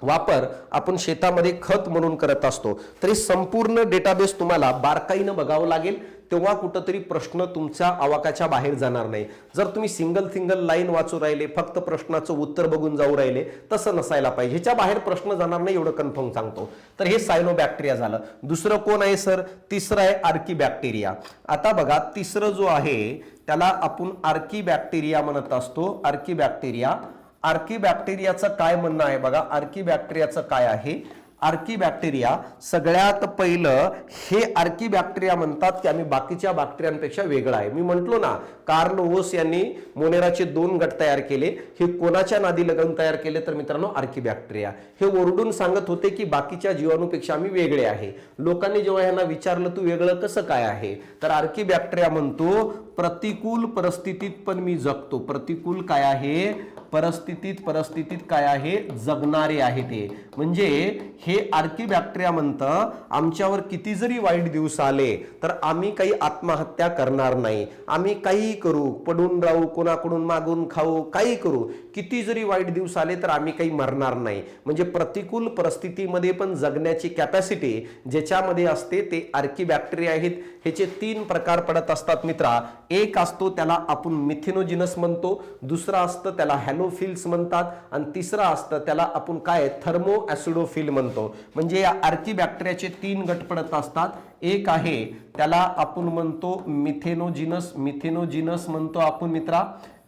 वापर आपण शेतामध्ये खत म्हणून करत असतो. तरी संपूर्ण डेटाबेस तुम्हाला बारकाईनं बघावं लागेल, तेव्हा कुठंतरी प्रश्न तुमच्या आवाकाच्या बाहेर जाणार नाही. जर तुम्ही सिंगल लाईन वाचू राहिले, फक्त प्रश्नाचं उत्तर बघून जाऊ राहिले, तसं नसायला पाहिजे. ह्याच्या बाहेर प्रश्न जाणार नाही एवढं कन्फर्म सांगतो. तर हे सायनोबॅक्टेरिया झालं. दुसरं कोण आहे सर? तिसरं आहे आर्कीबॅक्टेरिया. आता बघा, तिसरं जो आहे त्याला आपण आर्कीबॅक्टेरिया म्हणत असतो. आर्कीबॅक्टेरियाचं काय म्हणणं आहे बघा. आर्कीबॅक्टेरियाचं काय आहे? आर्कीबॅक्टेरिया सगळ्यात पहिलं, हे आर्कीबॅक्टेरिया म्हणतात की आम्ही बाकीच्या बॅक्टेरियांपेक्षा वेगळा आहे. मी म्हटलो ना, कार्ल ओस यांनी मोनेराचे 2 गट तयार केले. हे कोणाच्या नादी लगून तयार केले? तर मित्रांनो आर्कीबॅक्टेरिया. हे ओरडून सांगत होते की बाकीच्या जीवाणूपेक्षा आम्ही वेगळे आहे. लोकांनी जेव्हा यांना विचारलं तू वेगळं कसं काय आहे, तर आर्कीबॅक्टेरिया म्हणतो प्रतिकूल परिस्थितीत पण मी जगतो. प्रतिकूल काय आहे? परिस्थितीत काय आहे? जगणारे आहे ते. म्हणजे हे आर्कीबॅक्टेरिया म्हणतं आमच्यावर किती जरी वाईट दिवस आले तर आम्ही काही आत्महत्या करणार नाही. आम्ही काही करू, पडून राहू, कोणाकडून मागून खाऊ, काही करू, किती जरी वाईट दिवस आले तर आम्ही काही मरणार नाही. म्हणजे प्रतिकूल परिस्थितीमध्ये पण जगण्याची कॅपॅसिटी ज्याच्यामध्ये असते ते आर्कीबॅक्टेरिया आहेत. ह्याचे 3 प्रकार पडत असतात मित्रा. एक असतो त्याला आपण मिथेनोजिनस म्हणतो, दुसरा असतं त्याला हॅलोफिल्स म्हणतात, आणि तिसरा असतं त्याला आपण काय थर्मो ऍसिडोफिल म्हणतो. म्हणजे या आर्कीबॅक्टेरियाचे 3 गट पडत असतात. एक आहे त्याला आपण म्हणतो मिथेनोजिनस म्हणतो आपण मित्रा.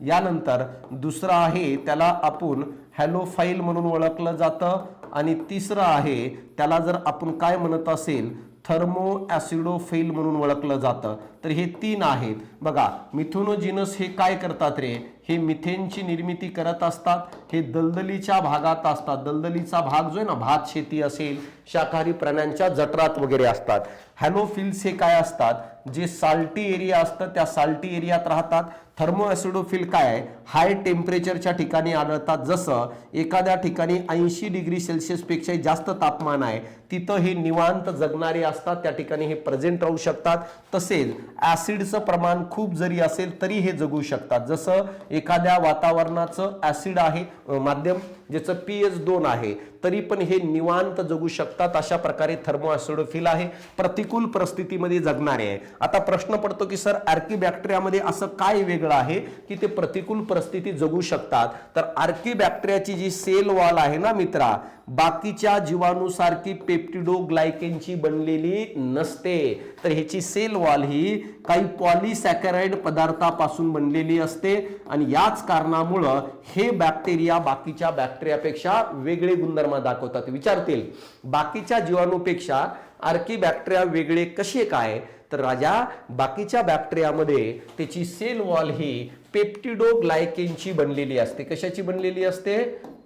यानंतर दुसरा आहे त्याला आपण हॅलोफाइल म्हणून ओळखलं जातं, आणि तिसरं आहे त्याला जर आपण काय म्हणत असेल थर्मो ऍसिडोफिल म्हणून ओळखलं जातं. तर हे 3 आहेत बघा. मिथेनोजिनस हे काय करतात रे? हे मिथेनची निर्मिती करत असतात. हे दलदलीच्या भागात असतात. दलदलीचा भाग जो आहे ना, भात शेती असेल, शाकाहारी प्राण्यांच्या जठरात वगैरे असतात. हॅलोफिल्स हे काय असतात? जे साल्टी एरिया असतं त्या साल्टी एरियात राहतात. थर्मो ऍसिडोफिल काय आहे? हाय टेम्परेचरच्या ठिकाणी आढळतात. जसं एखाद्या ठिकाणी 80 डिग्री सेल्सिअस पेक्षा जास्त तापमान आहे तिथं हे निवांत जगणारे असतात, त्या ठिकाणी हे प्रेझेंट राहू शकतात. तसेच ऍसिडचं प्रमाण खूप जरी असेल तरी हे जगू शकतात. जसं एखाद्या वातावरणाचं ऍसिड आहे माध्यम ज्याचं pH 2 आहे तरी पण हे निवांत जगू शकतात. अशा प्रकारे थर्मोॲसिडोफिल आहे, प्रतिकूल परिस्थितीमध्ये जगणारे आहे. आता प्रश्न पडतो की सर आर्कीबॅक्टेरियामध्ये असं काय वेगळं आहे की ते प्रतिकूल परिस्थितीत जगू शकतात? तर आर्कीबॅक्टेरियाची जी सेल वॉल आहे ना मित्रा, बाकीच्या जीवाणूसारखी पेप्टिडोग्लायकेनची बनलेली नसते. तर ह्याची सेल वॉल ही काही पॉलिसॅकराइड पदार्थापासून बनलेली असते आणि याच कारणामुळं हे बॅक्टेरिया बाकीच्या बॅक्टेरियापेक्षा वेगळे गुणधर्म दाखवतात. विचारतील बाकीच्या जीवाणूपेक्षा आर्कीबॅक्टेरिया वेगळे कसे काय? तर राजा, बाकीच्या बॅक्टेरियामध्ये त्याची सेल वॉल ही पेप्टिडोग्लायकेनची बनलेली असते. कशाची बनलेली असते?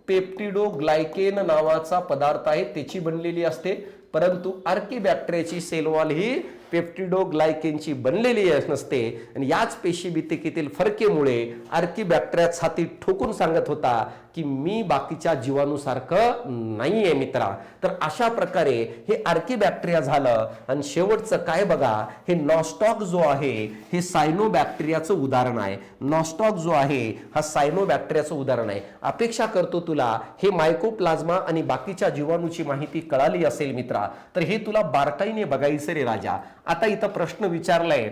पेप्टिडोग्लायकेन नावाचा पदार्थ आहे त्याची बनलेली असते. परंतु आर्कीबॅक्टेरियाची सेल वॉल ही पेप्टिडोग्लायकेनची बनलेली नसते आणि याच पेशीभित्तिकेतील फरकेमुळे आर्कीबॅक्टेरिया छाती ठोकून सांगत होता की मी बाकीच्या जीवाणूसारखं नाहीये मित्रा. तर अशा प्रकारे हे आर्कीबॅक्टेरिया झालं. आणि शेवटचं काय बघा, हे नॉस्टॉक जो आहे हे सायनोबॅक्टेरियाचं उदाहरण आहे. नॉस्टॉक जो आहे हा सायनोबॅक्टेरियाचं उदाहरण आहे. अपेक्षा करतो तुला हे मायकोप्लाझ्मा आणि बाकीच्या जीवाणूची माहिती कळाली असेल मित्रा. तर हे तुला बारकाईने बघायचं रे राजा. आता इथं प्रश्न विचारलाय,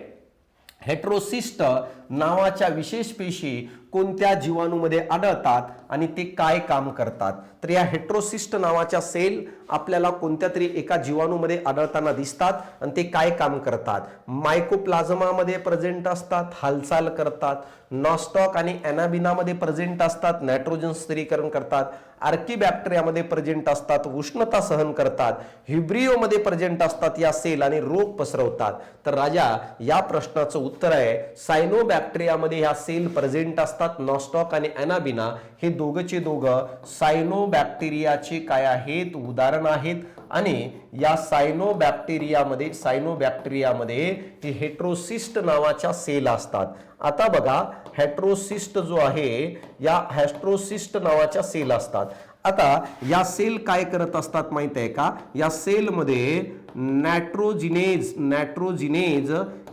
हेट्रोसिस्ट नावाच्या विशेष पेशी कोणत्या जीवाणूमध्ये आढळतात आणि ते काय काम करतात? तर या हेट्रोसिस्ट नावाच्या सेल आपल्याला कोणत्या तरी एका जीवाणूमध्ये आढळताना दिसतात आणि ते काय काम करतात? मायकोप्लाझ्मामध्ये प्रेझेंट असतात, हालचाल करतात. नॉस्टॉक आणि एनाबिनामध्ये प्रेझेंट असतात, नायट्रोजन स्थिरीकरण करतात. आर्कीबॅक्टेरियामध्ये प्रेझेंट असतात, उष्णता सहन करतात. ह्युब्रिओमध्ये प्रेझेंट असतात या सेल आणि रोग पसरवतात. तर राजा, या प्रश्नाचं उत्तर आहे सायनोबॅक्टेरियामध्ये ह्या सेल प्रेझेंट असतात. नॉस्टॉक आणि एनाबिना हे दोघचे दोघं सायनोबॅक्टेरियाचे काय आहेत? उदाहरण आहेत. आणि या सायनोबॅक्टेरियामध्ये हे हेट्रोसिस्ट नावाच्या सेल असतात. आता बघा, हेट्रोसिस्ट जो आहे या हेट्रोसिस्ट नावाच्या सेल असतात. आता या सेल काय करत असतात माहित आहे का? या सेलमध्ये नायट्रोजिनेज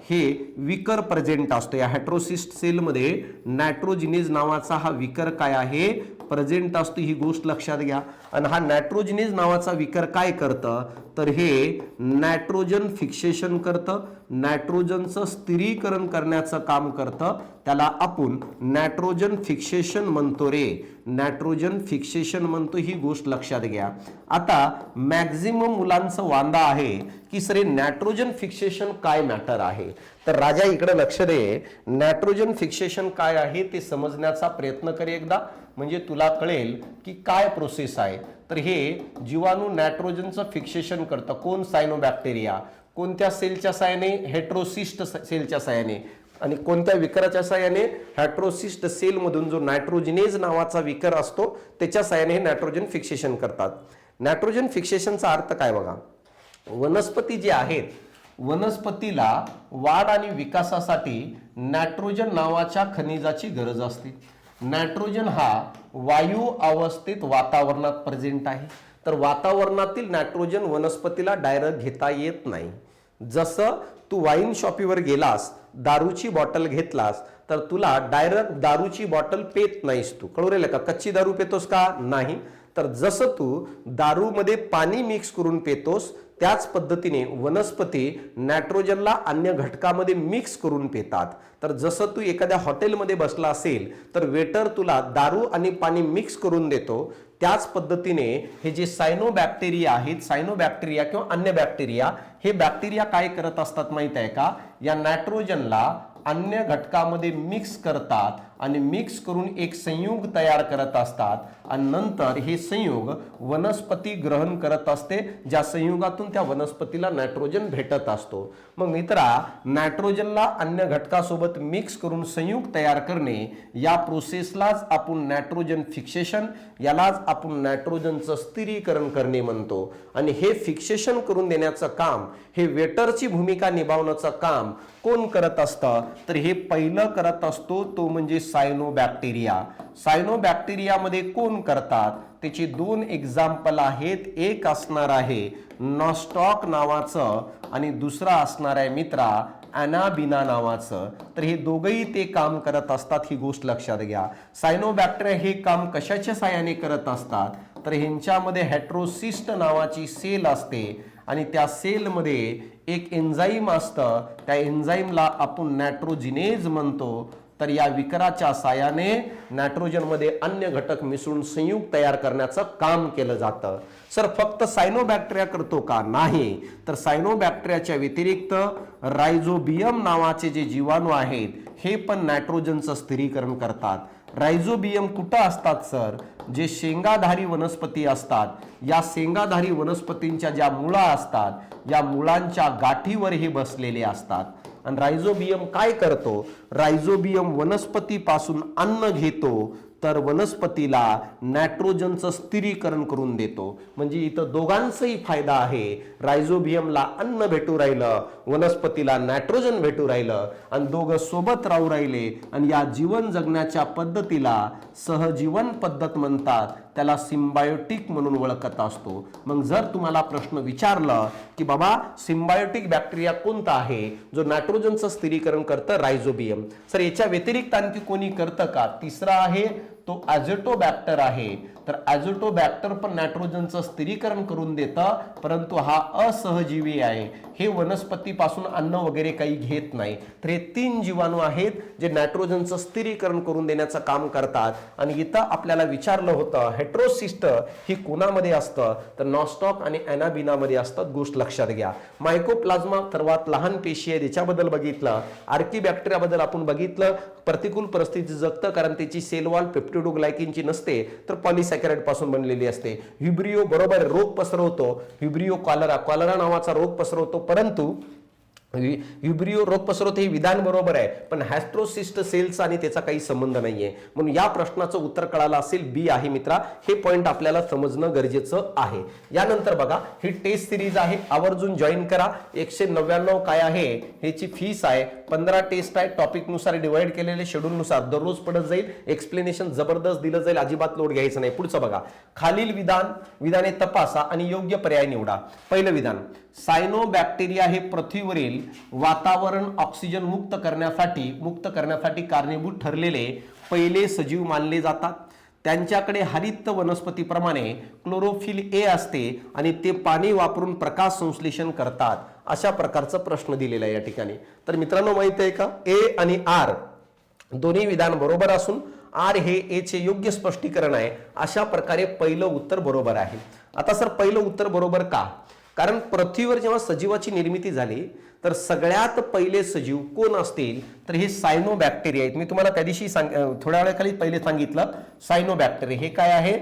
हे विकर प्रेझेंट असतो. या हेट्रोसिस्ट सेलमध्ये नायट्रोजिनेज नावाचा हा विकर काय आहे? प्रेझेंट असतो. ही गोष्ट लक्षात घ्या. आणि हा नायट्रोजिनेज नावाचा विकर काय करतं? तर हे नायट्रोजन फिक्सेशन करतं, नायट्रोजनचं स्थिरीकरण करण्याचं काम करतं. त्याला आपण नायट्रोजन फिक्सेशन म्हणतो रे, नायट्रोजन फिक्सेशन म्हणतो. ही गोष्ट लक्षात घ्या. आता मॅक्झिमम मुलांचं वांदा आहे की सर नायट्रोजन फिक्सेशन काय मॅटर आहे? तर राजा इकडे लक्ष दे. नायट्रोजन फिक्सेशन काय आहे ते समजण्याचा प्रयत्न कर एकदा, म्हणजे तुला कळेल की काय प्रोसेस आहे. तर हे जीवाणू नायट्रोजनचं फिक्सेशन करतं. कोण? सायनोबॅक्टेरिया. कोणत्या सेलच्या साहाय्याने? हेट्रोसिस्ट सेलच्या साहाय्याने. आणि कोणत्या विकराच्या साहाय्याने? हेट्रोसिस्ट सेलमधून जो नायट्रोजिनेज नावाचा विकर असतो त्याच्या साहाय्याने हे नायट्रोजन फिक्सेशन करतात. नायट्रोजन फिक्सेशनचा अर्थ काय बघा, वनस्पती जे आहेत, वनस्पतीला वाढ आणि विकासासाठी नायट्रोजन नावाच्या खनिजाची गरज असते. नायट्रोजन हा वायू अवस्थेत वातावरणात प्रेझेंट आहे. तर वातावरणातील नायट्रोजन वनस्पतीला डायरेक्ट घेता येत नाही. जसं तू वाईन शॉपीवर गेलास, दारूची बॉटल घेतलास, तर तुला डायरेक्ट दारूची बॉटल पेत नाहीस तू. कळू राहिलं का? कच्ची दारू पेतोस का? नाही. तर जसं तू दारूमध्ये पाणी मिक्स करून पेतोस त्याच पद्धतीने वनस्पती नायट्रोजनला अन्य घटकामध्ये मिक्स करून पेतात. तर जसं तू एखाद्या हॉटेलमध्ये बसला असेल तर वेटर तुला दारू आणि पाणी मिक्स करून देतो, त्याच पद्धतीने हे जे सायनोबॅक्टेरिया आहेत, सायनोबॅक्टेरिया किंवा अन्य बॅक्टेरिया, हे बॅक्टेरिया काय करत असतात माहित आहे का? या नायट्रोजनला अन्य घटकामध्ये मिक्स करतात आणि मिक्स करून एक संयुग तयार करत असतात आणि नंतर हे संयुग वनस्पती ग्रहण करत असते, ज्या संयुगातून त्या वनस्पतीला नायट्रोजन भेटत असतो. मग मित्रा, नायट्रोजनला अन्य घटकासोबत मिक्स करून संयुग तयार करणे या प्रोसेसलाच आपण नायट्रोजन फिक्सेशन, यालाच आपण नायट्रोजनचं स्थिरीकरण करणे म्हणतो. आणि हे फिक्सेशन करून देण्याचं काम, हे वेटरची भूमिका निभावण्याचं काम कोण करत असतं? तर हे पहिलं करत असतो तो म्हणजे सायनोबॅक्टेरिया. सायनोबॅक्टेरियामध्ये कोण करतात त्याचे दोन एक्झाम्पल आहेत. एक असणार आहे नॉस्टॉक नावाचं आणि दुसरा असणार आहे मित्रा अॅनाबिना नावाचं. तर हे दोघंही ते काम करत असतात, ही गोष्ट लक्षात घ्या. सायनोबॅक्टेरिया हे काम कशाच्या साहाय्याने करत असतात तर ह्यांच्यामध्ये हेट्रोसिस्ट नावाची सेल असते आणि त्या सेलमध्ये एक एन्झाईम असतं, त्या एन्झाईमला आपण नायट्रोजिनेज म्हणतो. तर या विकराच्या साहाय्याने नायट्रोजनमध्ये अन्य घटक मिसळून संयुग तयार करण्याचं काम केलं जातं. सर फक्त सायनोबॅक्टेरिया करतो का? नाही, तर सायनोबॅक्टेरियाच्या व्यतिरिक्त रायझोबियम नावाचे जे जीवाणू आहेत हे पण नायट्रोजनचं स्थिरीकरण करतात. रायझोबियम कुठं असतात सर? जे शेंगाधारी वनस्पती असतात, या शेंगाधारी वनस्पतींच्या ज्या मुळा असतात या मुळांच्या गाठीवर हे बसलेले असतात. आणि रायझोबियम काय करतो? रायझोबियम वनस्पतीपासून अन्न घेतो तर वनस्पतीला नायट्रोजनचं स्थिरीकरण करून देतो. म्हणजे इथं दोघांचाही फायदा आहे. रायझोबियमला अन्न भेटू राहिलं, वनस्पतीला नायट्रोजन भेटू राहिलं आणि दोघं सोबत राहू राहिले. आणि या जीवन जगण्याच्या पद्धतीला सहजीवन पद्धत म्हणतात, त्याला सिम्बायोटिक म्हणून ओळखत असतो. मग जर तुम्हाला प्रश्न विचारलं की बाबा सिम्बायोटिक बॅक्टेरिया कोणता आहे जो नायट्रोजनचं स्थिरीकरण करतं? रायझोबियम. सर याच्या व्यतिरिक्त आणखी कोणी करतं का? तिसरा आहे तो ॲझोटोबॅक्टर आहे. तर ॲझोटोबॅक्टर पण नायट्रोजनचं स्थिरीकरण करून देतं, परंतु हा असहजीवी आहे, हे वनस्पतीपासून अन्न वगैरे काही घेत नाही. तर हे तीन जीवाणू आहेत जे नायट्रोजनचं स्थिरीकरण करून देण्याचं काम करतात. आणि इथं आपल्याला विचारलं होतं हेट्रोसिस्ट ही कोणामध्ये असतं तर नॉस्टॉक आणि अॅनाबिनामध्ये असतात. गोष्ट लक्षात घ्या. मायकोप्लाझ्मा सर्वात लहान पेशी आहे त्याच्याबद्दल बघितलं. आर्कीबॅक्टेरियाबद्दल आपण बघितलं, प्रतिकूल परिस्थिती जगतं कारण त्याची सेल वॉल पेप्टिडोग्लायकिनची नसते तर पॉलिसॅकॅराइड पासून बनलेली असते. व्हिब्रिओ बरोबर रोग पसरवतो, व्हिब्रिओ कॉलरा नावाचा रोग पसरवतो, परंतु व्हिब्रिओ रोग पसरवते हे विधान बरोबर आहे, पण हॅस्ट्रोसिस्ट सेल्स आणि त्याचा काही संबंध नाहीये. म्हणून या प्रश्नाचं उत्तर कळालं असेल, बी आहे मित्रा. हे पॉइंट आपल्याला समजणं गरजेचं आहे. यानंतर बघा ही टेस्ट सिरीज आहे, आवर्जून जॉईन करा. 199 काय आहे ह्याची फीस आहे. 15 टेस्ट आहे, टॉपिक नुसार डिवाइड केलेले, शेड्यूल नुसार दररोज पडत जाईल. एक्सप्लेनेशन जबरदस्त दिलं जाईल, अजिबात लोड घ्यायचं नाही. पुढचं बघा, खालील विधाने तपासा आणि योग्य पर्याय निवडा. पहिलं विधान, सायनोबॅक्टेरिया हे पृथ्वीवरील वातावरण ऑक्सिजन मुक्त करण्यासाठी कारणीभूत ठरलेले पहिले सजीव मानले जातात. त्यांच्याकडे हरित वनस्पतीप्रमाणे क्लोरोफिल ए असते आणि ते पाणी वापरून प्रकाश संश्लेषण करतात. अशा प्रकारचा प्रश्न दिलेला आहे या ठिकाणी. तर मित्रांनो माहिती आहे का, ए आणि आर दोन्ही विधान बरोबर असून आर हे ए चे योग्य स्पष्टीकरण आहे. अशा प्रकारे पहिलं उत्तर बरोबर आहे. आता सर पहिलं उत्तर बरोबर का? कारण पृथ्वीवर जेव्हा सजीवाची निर्मिती झाली तर सगळ्यात पहिले सजीव कोण असतील तर हे सायनोबॅक्टेरिया आहेत. मी तुम्हाला त्या दिवशी थोड्या वेळाखाली पहिले सांगितलं सायनोबॅक्टेरिया. हे काय आहे?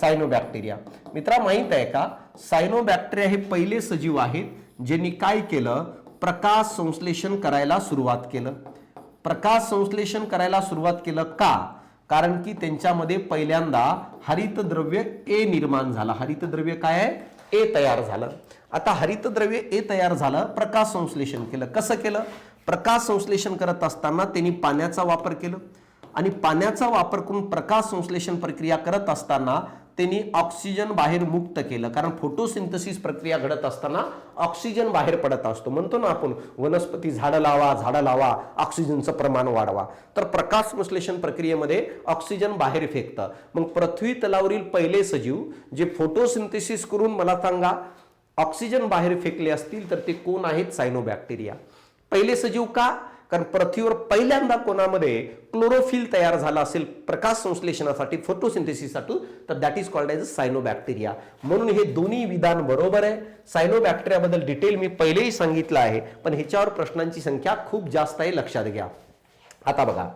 सायनोबॅक्टेरिया. मित्रा माहित आहे का, सायनोबॅक्टेरिया हे पहिले सजीव आहेत ज्यांनी काय केलं, प्रकाश संश्लेषण करायला सुरुवात केलं. प्रकाश संश्लेषण करायला सुरुवात केलं का? कारण की त्यांच्यामध्ये पहिल्यांदा हरितद्रव्य ए निर्माण झाला. हरितद्रव्य काय आहे? ए तयार झालं. आता हरितद्रव्य ए तयार झालं, प्रकाश संश्लेषण केलं. कसं केलं? प्रकाश संश्लेषण करत असताना त्यांनी पाण्याचा वापर केला आणि पाण्याचा वापर करून प्रकाश संश्लेषण प्रक्रिया करत असताना त्यांनी ऑक्सिजन बाहेर मुक्त केलं. कारण फोटोसिंथेसिस प्रक्रिया घडत असताना ऑक्सिजन बाहेर पडत असतो. म्हणतो ना आपण वनस्पती झाडं लावा, ऑक्सिजनचं प्रमाण वाढवा. तर प्रकाश संश्लेषण प्रक्रियेमध्ये ऑक्सिजन बाहेर फेकतं. मग पृथ्वी तलावरील पहिले सजीव जे फोटोसिंथेसिस करून मला सांगा ऑक्सिजन बाहेर फेकले असतील तर ते कोण आहेत? सायनोबॅक्टेरिया. पहिले सजीव का? कारण पृथ्वीवर पहिल्यांदा कोणामध्ये क्लोरोफिल तयार झाला असेल प्रकाश संश्लेषणासाठी, फोटोसिंथेसिससाठी, तर that is called age cyanobacteria. म्हणून हे दोन्ही विधान बरोबर आहे. सायनोबॅक्टेरियाबद्दल डिटेल मी पहिलेही सांगितलं आहे, पण ह्याच्यावर प्रश्नांची संख्या खूप जास्त आहे, लक्षात घ्या. आता बघा,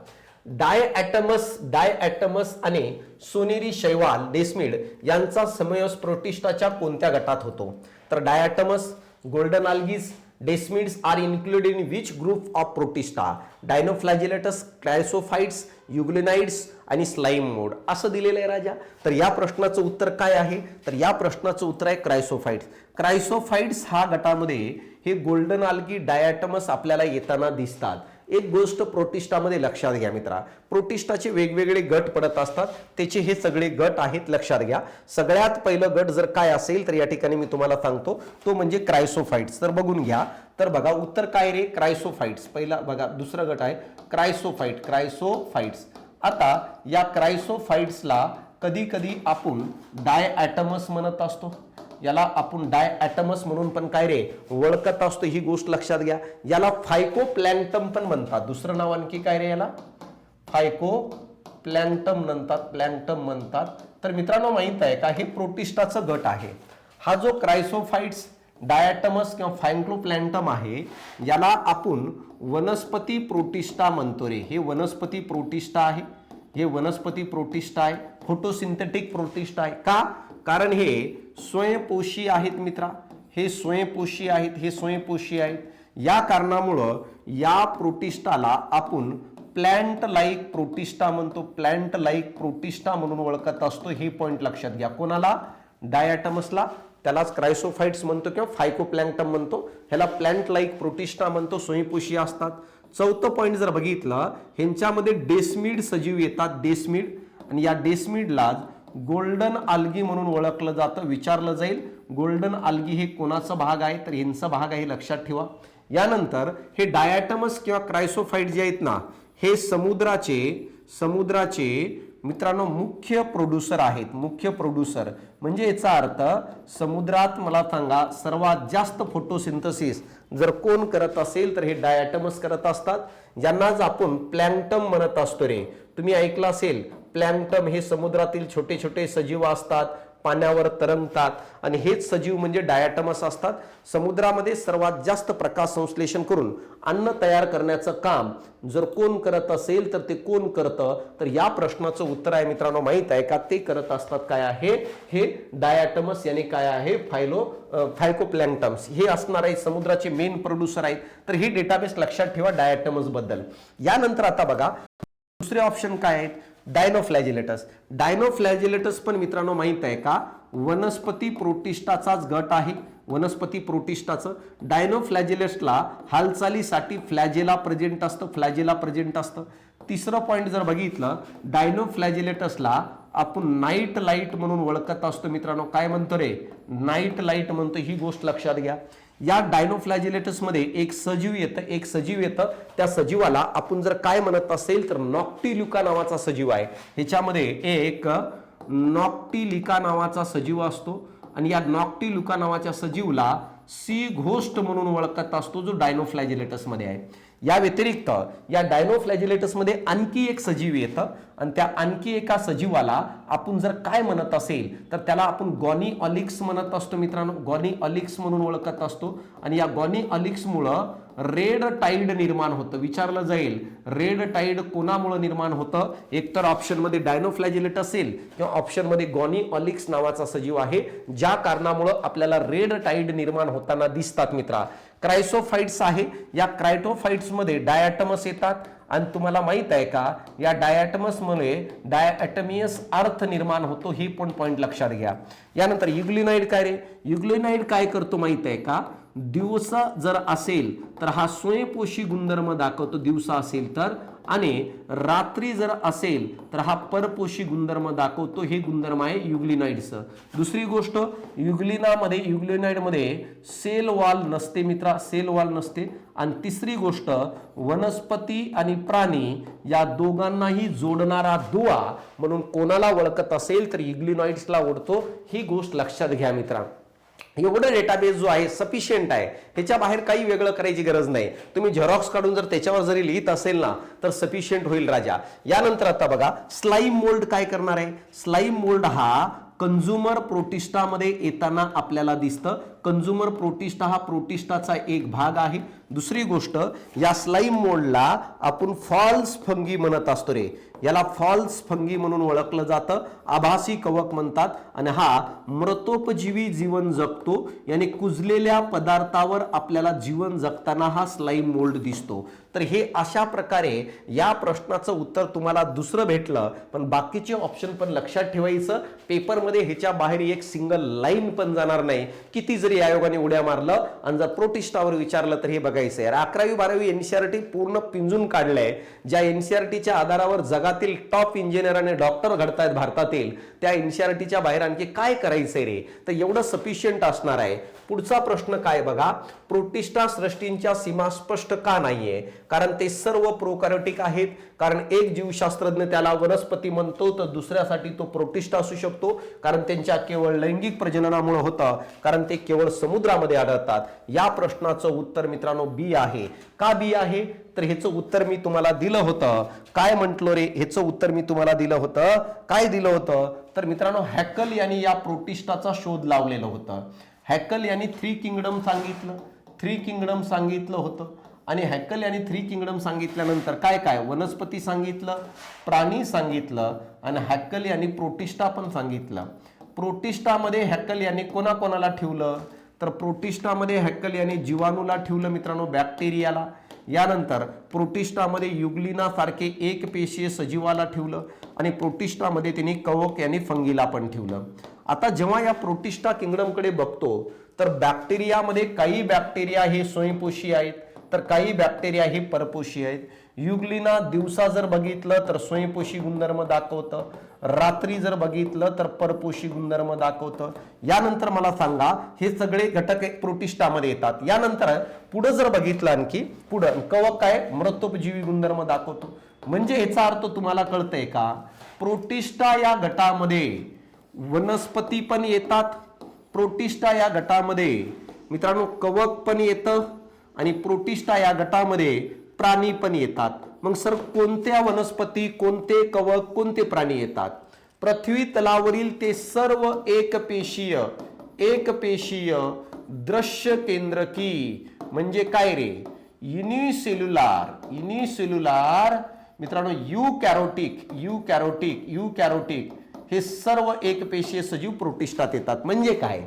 डायॲटमस आणि सोनेरी शैवाल डेस्मिड यांचा समावेश प्रोटिस्टाच्या कोणत्या गटात होतो? तर diatoms, golden algae, desmids are included in which group of Protista? Dinoflagellates, chrysophytes, euglenoids आणि स्लाइम मोड असं दिलेलं आहे राजा. तर या प्रश्नाचं उत्तर काय आहे? तर या प्रश्नाचं उत्तर आहे क्रायसोफाइट्स. क्रायसोफाइट्स हा गटामध्ये हे गोल्डन आल्गी, डायॲटमस आपल्याला येताना दिसतात. एक गोष्ट प्रोटिस्टामध्ये लक्षात घ्या मित्रा, प्रोटिस्टाचे वेगवेगळे गट पडत असतात, त्याचे हे सगळे गट आहेत लक्षात घ्या। सगळ्यात पहिलं गट जर काय असेल तर या ठिकाणी मी तुम्हाला सांगतो तो म्हणजे क्रायसोफाइट्स। तर बघून घ्या, तर बघा उत्तर काय रे, क्रायसोफाइट्स। पहिला बघा दुसरा गट आहे क्रायसोफाइट्स। आता या क्रायसोफाइट्सला कधी कधी आपण डायॲटमस म्हणत असतो, याला आपण डायॲटमस म्हणून पण काय रे ओळखत असतो, ही गोष्ट लक्षात घ्या। याला फायकोप्लॅंक्टम पण म्हणतात, दुसरं नाव आणखी काय रे याला फायकोप्लॅंक्टम म्हणतात। तर मित्रांनो माहित आहे का, हे प्रोटिस्टाचं गट आहे। हा जो क्रायसोफाइट्स, डायॲटमस किंवा फायकोप्लॅंक्टम आहे, याला आपण वनस्पती प्रोटिस्टा म्हणतो रे। हे वनस्पती प्रोटिस्टा आहे, हे वनस्पती प्रोटिस्टा आहे, फोटोसिंथेटिक प्रोटिस्टा आहे। का? कारण हे स्वयंपोषी आहेत मित्रा, हे स्वयंपोषी आहेत। या कारणामुळं या प्रोटिस्टाला आपण प्लांट लाईक प्रोटिस्टा म्हणतो, प्लांट लाईक प्रोटिस्टा म्हणून ओळखत असतो। हे पॉइंट लक्षात घ्या। कोणाला? डायॲटमसला, त्यालाच क्रायसोफाइट्स म्हणतो किंवा फायकोप्लॅंक्टम म्हणतो, ह्याला प्लांट लाईक प्रोटिस्टा म्हणतो, स्वयंपोषी असतात। चौथं पॉइंट जर बघितलं, ह्यांच्यामध्ये डेस्मिड सजीव येतात, डेस्मिड, आणि या डेस्मिडला गोल्डन आल्गी म्हणून ओळखलं जातं। विचारलं जाईल गोल्डन आल्गी हे कोणाचा भाग आहे, तर यांचा भाग आहे, लक्षात ठेवा। यानंतर हे डायॲटमस किंवा क्रायसोफाइट जे आहेत ना, हे समुद्राचे मित्रांनो मुख्य प्रोड्युसर आहेत, मुख्य प्रोड्युसर म्हणजे याचा अर्थ समुद्रात मला सांगा सर्वात जास्त फोटोसिंथेसिस जर कोण करत असेल तर हे डायॲटमस करत असतात, ज्यांनाच आपण प्लॅंक्टम म्हणत असतो रे। तुम्ही ऐकलं असेल प्लॅंक्टम हे समुद्रातील छोटे छोटे सजीव असतात, पाण्यावर तरंगतात, आणि हेच सजीव म्हणजे डायॲटमस असतात। समुद्रामध्ये सर्वात जास्त प्रकाश संश्लेषण करून अन्न तयार करण्याचं काम जर कोण करत असेल तर ते कोण करतं, तर या प्रश्नाचं उत्तर आहे मित्रांनो माहित आहे का, ते करत असतात काय आहे, हे डायॲटमस यानी काय आहे फायकोप्लॅंक्टम्स, हे असणार आहे समुद्राचे मेन प्रोड्युसर आहेत। तर ही डेटाबेस लक्षात ठेवा डायॲटमस बद्दल। यानंतर आता बघा दुसरे ऑप्शन काय आहेत, डायनोफ्लॅजिलेटस। डायनोफ्लॅजिलेटस पण मित्रांनो माहित आहे का, वनस्पती प्रोटिस्टाचाच गट आहे, वनस्पती प्रोटिस्टाचं। डायनोफ्लॅजिलेटसला हालचालीसाठी फ्लॅजेला प्रेझेंट असतं, तिसरं पॉइंट जर बघितलं, डायनोफ्लॅजिलेटसला आपण नाईट लाईट म्हणून ओळखत असतो मित्रांनो। काय म्हणतो रे, नाईट लाईट म्हणतो, ही गोष्ट लक्षात घ्या। या डायनोफ्लॅजिलेटस मध्ये एक सजीव येतं, त्या सजीवाला आपण जर काय म्हणत असेल तर नॉक्टिल्युका नावाचा सजीव आहे। ह्याच्यामध्ये एक नॉक्टिलिका नावाचा सजीव असतो, आणि या नॉक्टिल्युका नावाच्या सजीवला सी घोस्ट म्हणून ओळखत असतो, जो डायनोफ्लॅजिलेटस मध्ये आहे। या व्यतिरिक्त या डायनोफ्लॅजिलेटस मध्ये आणखी एक सजीव येतं, आणि त्या आणखी एका सजीवाला आपण जर काय म्हणत असेल तर त्याला आपण गॉनिऑलिक्स म्हणत असतो मित्रांनो, गॉनिऑलिक्स म्हणून ओळखत असतो। आणि या गॉनिऑलिक्समुळं रेड टाइड निर्माण होतं। विचारलं जाईल रेड टाइड कोणामुळे निर्माण होतं, एकतर ऑप्शन मध्ये डायनोफ्लॅजिलेट असेल किंवा ऑप्शन मध्ये गॉनिऑलिक्स नावाचा सजीव आहे, ज्या कारणामुळे आपल्याला रेड टाइड निर्माण होताना दिसतात मित्रा। क्रायसोफाइट्स आहे, या क्रायटोफाइट्स मध्ये डायॲटमस येतात, आणि तुम्हाला माहित आहे का या डायॲटमस मुळे डायॲटमियस अर्थ निर्माण होतो, ही पण पॉइंट लक्षात घ्या। यानंतर युग्लिनाइड काय रे, युग्लिनाइड काय करतो माहित आहे का, दिवसा जर असेल तर हा स्वयंपोषी गुणधर्म दाखवतो, दिवसा असेल तर, आणि रात्री जर असेल तर हा परपोषी गुणधर्म दाखवतो, हे गुणधर्म आहे युग्लिनाइडचं। दुसरी गोष्ट युग्लिनाइड मध्ये सेल वॉल नसते मित्रा, सेल वॉल नसते। आणि तिसरी गोष्ट वनस्पती आणि प्राणी या दोघांनाही जोडणारा दुवा म्हणून कोणाला ओळखत असेल तर युग्लिनॉइड्सला ओळखतो, ही गोष्ट लक्षात घ्या मित्रा। एवढं डेटाबेस जो आहे सफिशियंट आहे, ह्याच्या बाहेर काही वेगळं करायची गरज नाही। तुम्ही झेरॉक्स काढून जर त्याच्यावर जरी लिहित असेल ना तर सफिशियंट होईल राजा। यानंतर आता बघा स्लाइम मोल्ड काय करणार आहे, स्लाइम मोल्ड हा कंझ्युमर प्रोटिस्टा मध्ये येताना आपल्याला दिसतं। कंझ्युमर प्रोटिस्टा हा प्रोटिस्टाचा एक भाग आहे। दुसरी गोष्ट या स्लाइम मोल्डला आपण फॉल्स फंगी म्हणत असतो रे, याला फॉल्स फंगी म्हणून ओळखलं जातं, आभासी कवक म्हणतात। आणि हा मृतोपजीवी जीवन जगतो, यानी कुजलेल्या पदार्थावर आपल्याला जीवन जगताना हा स्लाइम मोल्ड दिसतो। तर हे अशा प्रकारे या प्रश्नाचं उत्तर तुम्हाला दुसरं भेटलं, पण बाकीचे ऑप्शन पण लक्षात ठेवायचं, पेपरमध्ये ह्याच्या बाहेर एक सिंगल लाईन पण जाणार नाही, किती जरी आयोगाने उड्या मारलं। आणि जर प्रोटिस्टावर विचारलं तर हे बघा बघायचं आहे. 11वी 12वी एनसीईआरटी पूर्ण पिंजून काढलंय. ज्या एनसीईआरटीच्या आधारावर जगातील टॉप इंजिनियर आणि डॉक्टर घडतायत भारतातील, त्या एनसीईआरटीच्या बाहेर आणखी काय करायचंय रे, तर एवढं सफिशियंट असणार आहे. पुढचा प्रश्न काय बघा, प्रोटिस्टा सृष्टींच्या सीमा स्पष्ट का नाहीये? कारण ते सर्व प्रोकॅरियोटिक आहेत. कारण एक जीवशास्त्रज्ञ त्याला वनस्पती म्हणतो तर दुसऱ्यासाठी तो प्रोटिस्टा असू शकतो, कारण त्यांच्या केवळ लैंगिक प्रजननामुळे होतं, कारण ते केवळ समुद्रामध्ये आढळतात. या प्रश्नाचं उत्तर मित्रांनो बी आहे. का बी आहे? तर ह्याचं उत्तर मी तुम्हाला दिलं होतं. काय म्हटलो रे? ह्याचं उत्तर मी तुम्हाला दिलं होतं. काय दिलं होतं? तर मित्रांनो हॅकल यांनी या प्रोटिस्टाचा शोध लावलेला होता. हॅकल यांनी 3 किंगडम सांगितलं, 3 किंगडम सांगितलं होतं. आणि हॅकल यांनी 3 किंगडम सांगितल्यानंतर काय काय वनस्पती सांगितलं, प्राणी सांगितलं, आणि हॅकल यांनी प्रोटिस्टा पण सांगितलं. प्रोटिस्टामध्ये हॅकल यांनी कोणाकोणाला ठेवलं? तर प्रोटिस्टामध्ये हॅकल यांनी जीवाणूला ठेवलं मित्रांनो, बॅक्टेरियाला. यानंतर प्रोटिस्टामध्ये युग्लिना सारखे एक पेशीय सजीवाला ठेवलं, आणि प्रोटिस्टामध्ये त्यांनी कवक यांनी फंगीला पण ठेवलं. आता जेव्हा या प्रोटिस्टा किंगडमकडे बघतो तर बॅक्टेरियामध्ये काही बॅक्टेरिया हे स्वयंपोषी आहेत, तर काही बॅक्टेरिया हे परपोषी आहेत. युग्लिना दिवसा जर बघितलं तर स्वयंपोषी गुणधर्म दाखवतं, रात्री जर बघितलं तर परपोषी गुणधर्म दाखवतं. यानंतर मला सांगा हे सगळे घटक प्रोटिस्टामध्ये येतात. यानंतर पुढे जर बघितलं आणखी पुढं कवक काय मृतोपजीवी गुणधर्म दाखवतो. म्हणजे याचा अर्थ तुम्हाला कळतंय का? प्रोटिस्टा या गटामध्ये वनस्पती पण येतात, प्रोटिस्टा या गटामध्ये मित्रांनो कवक पण येतं, आणि प्रोटिस्टा या गटामध्ये प्राणी पण येतात. मग सर कोणत्या वनस्पती, कोणते कवक, कोणते प्राणी येतात? पृथ्वी तलावरील ते सर्व एकपेशीय दृश्य केंद्रकी म्हणजे काय रे? युनिसेल्युलार मित्रांनो युकॅरोटिक हे सर्व एकपेशीय सजीव प्रोटिस्टात येतात. म्हणजे काय?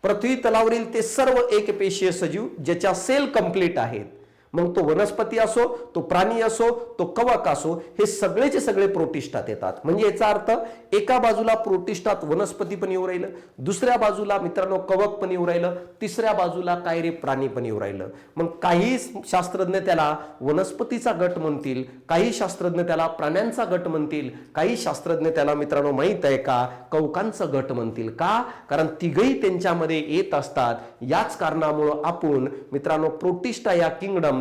पृथ्वी तलावरील ते सर्व एकपेशीय सजीव ज्याच्या सेल कंप्लीट आहेत, मग तो वनस्पती असो, तो प्राणी असो, तो कवक असो, हे सगळेचे सगळे प्रोटिस्टात येतात. म्हणजे याचा अर्थ एका बाजूला प्रोटिस्टात वनस्पती पण येऊ राहिलं, दुसऱ्या बाजूला मित्रांनो कवक पण येऊ राहिलं, तिसऱ्या बाजूला काय रे प्राणी पण येऊ राहिलं. मग काही शास्त्रज्ञ त्याला वनस्पतीचा गट म्हणतील, काही शास्त्रज्ञ त्याला प्राण्यांचा गट म्हणतील, काही शास्त्रज्ञ त्याला मित्रांनो माहित आहे का कवकांचा गट म्हणतील. का? कारण तिघही त्यांच्यामध्ये येत असतात. याच कारणामुळे आपण मित्रांनो प्रोटिस्टा या किंगडम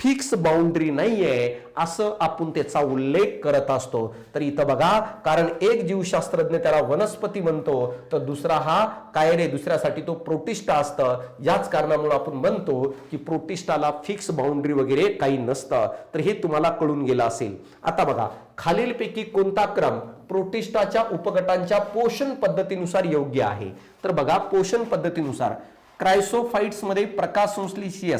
फिक्स बाउंड्री नाहीये असं आपण त्याचा उल्लेख करत असतो. तर इथं बघा, कारण एक जीवशास्त्रज्ञ त्याला वनस्पती म्हणतो तर दुसरा हा काय रे, दुसऱ्यासाठी तो प्रोटिस्टा असतं. याच कारणामुळे आपण म्हणतो की प्रोटिस्टाला फिक्स बाउंड्री वगैरे काही नसतं. तर हे तुम्हाला कळून गेलं असेल. आता बघा खालीलपैकी कोणता क्रम प्रोटिस्टाच्या उपगटांच्या पोषण पद्धतीनुसार योग्य आहे? तर बघा पोषण पद्धतीनुसार क्रायसोफाइट्स मध्ये प्रकाशसंश्लेषीय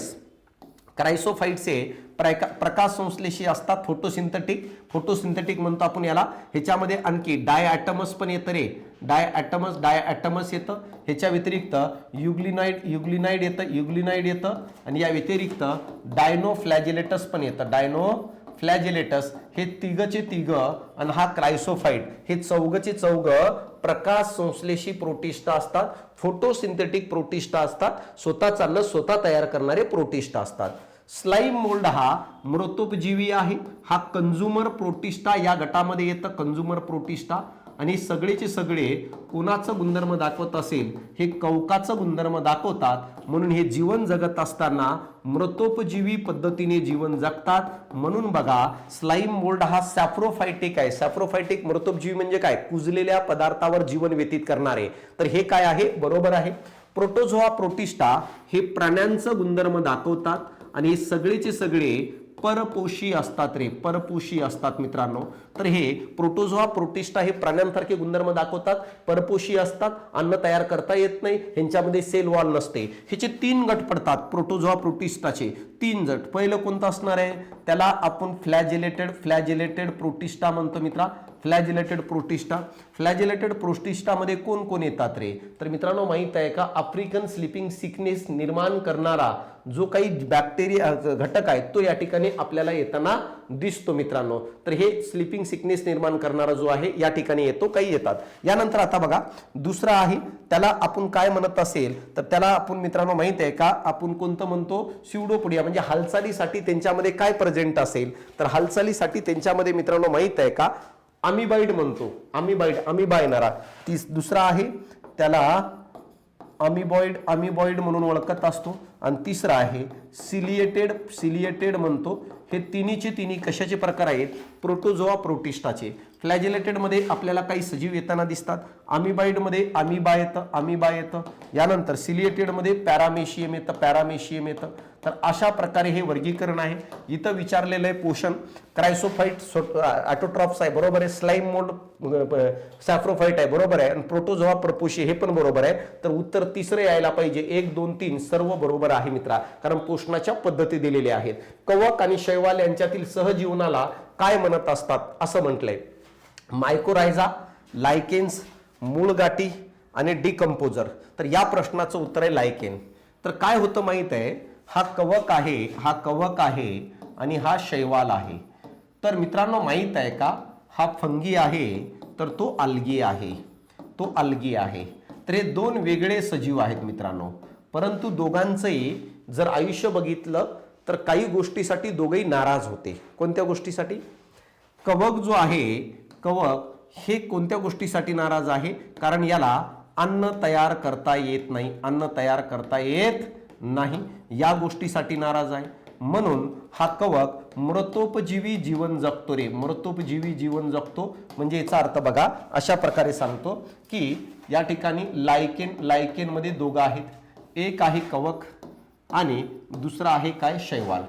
क्रायसोफाइट्स हे प्रकाश संश्लेषी असतात. फोटोसिंथेटिक म्हणतो आपण याला. ह्याच्यामध्ये आणखी डायॲटमस पण येतं रे, डायॲटमस येतं. ह्याच्या व्यतिरिक्त युग्लिनाइड येतं, आणि या व्यतिरिक्त डायनोफ्लॅजिलेटस पण येतं. डायनोफ्लॅजिलेटस हे तिघचे तिघ आणि हा क्रायसोफाइट हे चौघचे चौघ प्रकाश संश्लेषी प्रोटिस्टा असतात, फोटोसिंथेटिक प्रोटिस्टा असतात, स्वतःचा लस स्वतः तयार करणारे प्रोटिस्टा असतात. स्लाइम मोल्ड हा मृतोपजीवी आहे. हा कंझ्युमर प्रोटिस्टा या गटामध्ये येतं, कंझ्युमर प्रोटिस्टा. आणि सगळेचे सगळे कोणाचं गुणधर्म दाखवत असेल? हे कवकाचं गुणधर्म दाखवतात. म्हणून हे जीवन जगत असताना मृतोपजीवी पद्धतीने जीवन जगतात. म्हणून बघा स्लाइम मोल्ड हा सॅफ्रोफायटिक आहे. सॅफ्रोफायटिक मृतोपजीवी म्हणजे काय? कुजलेल्या पदार्थावर जीवन व्यतीत करणारे. तर हे काय आहे? बरोबर आहे. प्रोटोझोआ प्रोटिस्टा हे प्राण्यांचं गुणधर्म दाखवतात, आणि हे सगळेचे सगळे परपोषी असतात रे, परपोषी असतात मित्रांनो. तर हे प्रोटोझोआ प्रोटिस्टा हे प्राण्यांसारखे गुणधर्म दाखवतात, परपोषी असतात, अन्न तयार करता येत नाही, ह्यांच्यामध्ये सेल वॉल नसते. ह्याचे 3 गट पडतात प्रोटोझोआ प्रोटिस्टाचे, 3 गट. पहिलं कोणतं असणार आहे? त्याला आपण फ्लॅजिलेटेड प्रोटिस्टा म्हणतो मित्रा. फ्लॅजिलेटेड प्रोटिस्टामध्ये कोण कोण येतात रे? तर मित्रांनो माहित आहे का, आफ्रिकन स्लीपिंग सिकनेस निर्माण करणारा जो काही बॅक्टेरिया घटक आहे तो या ठिकाणी आपल्याला येताना दिसतो मित्रांनो. तर हे स्लीपिंग सिकनेस निर्माण करणारा जो आहे या ठिकाणी येतो, काही येतात. यानंतर आता बघा दुसरा आहे, त्याला आपण काय म्हणत असेल तर त्याला आपण मित्रांनो माहित आहे का, आपण कोणतं म्हणतो, स्युडोपोडिया. म्हणजे हालचालीसाठी त्यांच्यामध्ये काय प्रेझेंट असेल तर हालचालीसाठी त्यांच्यामध्ये मित्रांनो माहित आहे का, अमिबाइड म्हणतो, अमिबा येणारा. दुसरा आहे त्याला अमिबॉइड म्हणून ओळखत असतो. आणि तिसरा आहे सिलिएटेड म्हणतो. हे तिन्ही कशाचे प्रकार आहेत, प्रोटोझोआ प्रोटिस्टाचे. फ्लॅजेलेटेड मध्ये आपल्याला काही सजीव येताना दिसतात, अमिबाइड मध्ये अमिबा येतं, यानंतर सिलिएटेड मध्ये पॅरामेशियम येतं. तर अशा प्रकारे हे वर्गीकरण आहे. इथं विचारलेलं आहे पोषण, क्रायसोफाइट ऑटोट्रॉप्स आहे, बरोबर आहे. स्लाइम मोल्ड सॅफ्रोफाइट आहे, बरोबर आहे. आणि प्रोटोझोआ प्रपोशी हे पण बरोबर आहे. तर उत्तर तिसरे यायला पाहिजे. 1 2 3 सर्व बरोबर आहे मित्रा, कारण पोषणाच्या पद्धती दिलेल्या आहेत. कवक आणि शैवाल यांच्यातील सहजीवनाला काय म्हणत असतात असं म्हटलंय, मायकोरायझा, लायकेन्स, मूळ गाठी आणि डिकम्पोजर. तर या प्रश्नाचं उत्तर आहे लायकेन. तर काय होतं माहित आहे, हा कवक आहे आणि हा शैवाल आहे. तर मित्रांनो माहित आहे का, हा फंगी आहे तर तो अल्गी आहे. तर हे 2 वेगळे सजीव आहेत मित्रांनो, परंतु दोघांचंही जर आयुष्य बघितलं तर काही गोष्टीसाठी दोघेही नाराज होते. कोणत्या गोष्टीसाठी, कवक जो आहे, कवक हे कोणत्या गोष्टीसाठी नाराज आहे, कारण याला अन्न तयार करता येत नाही, या गोष्टीसाठी नाराज आहे. म्हणून हा कवक मृतोपजीवी जीवन जगतो. म्हणजे याचा अर्थ बघा अशा प्रकारे सांगतो की या ठिकाणी लायकेन मध्ये दोघं आहेत, एक आहे कवक आणि दुसरा आहे काय, शैवाल.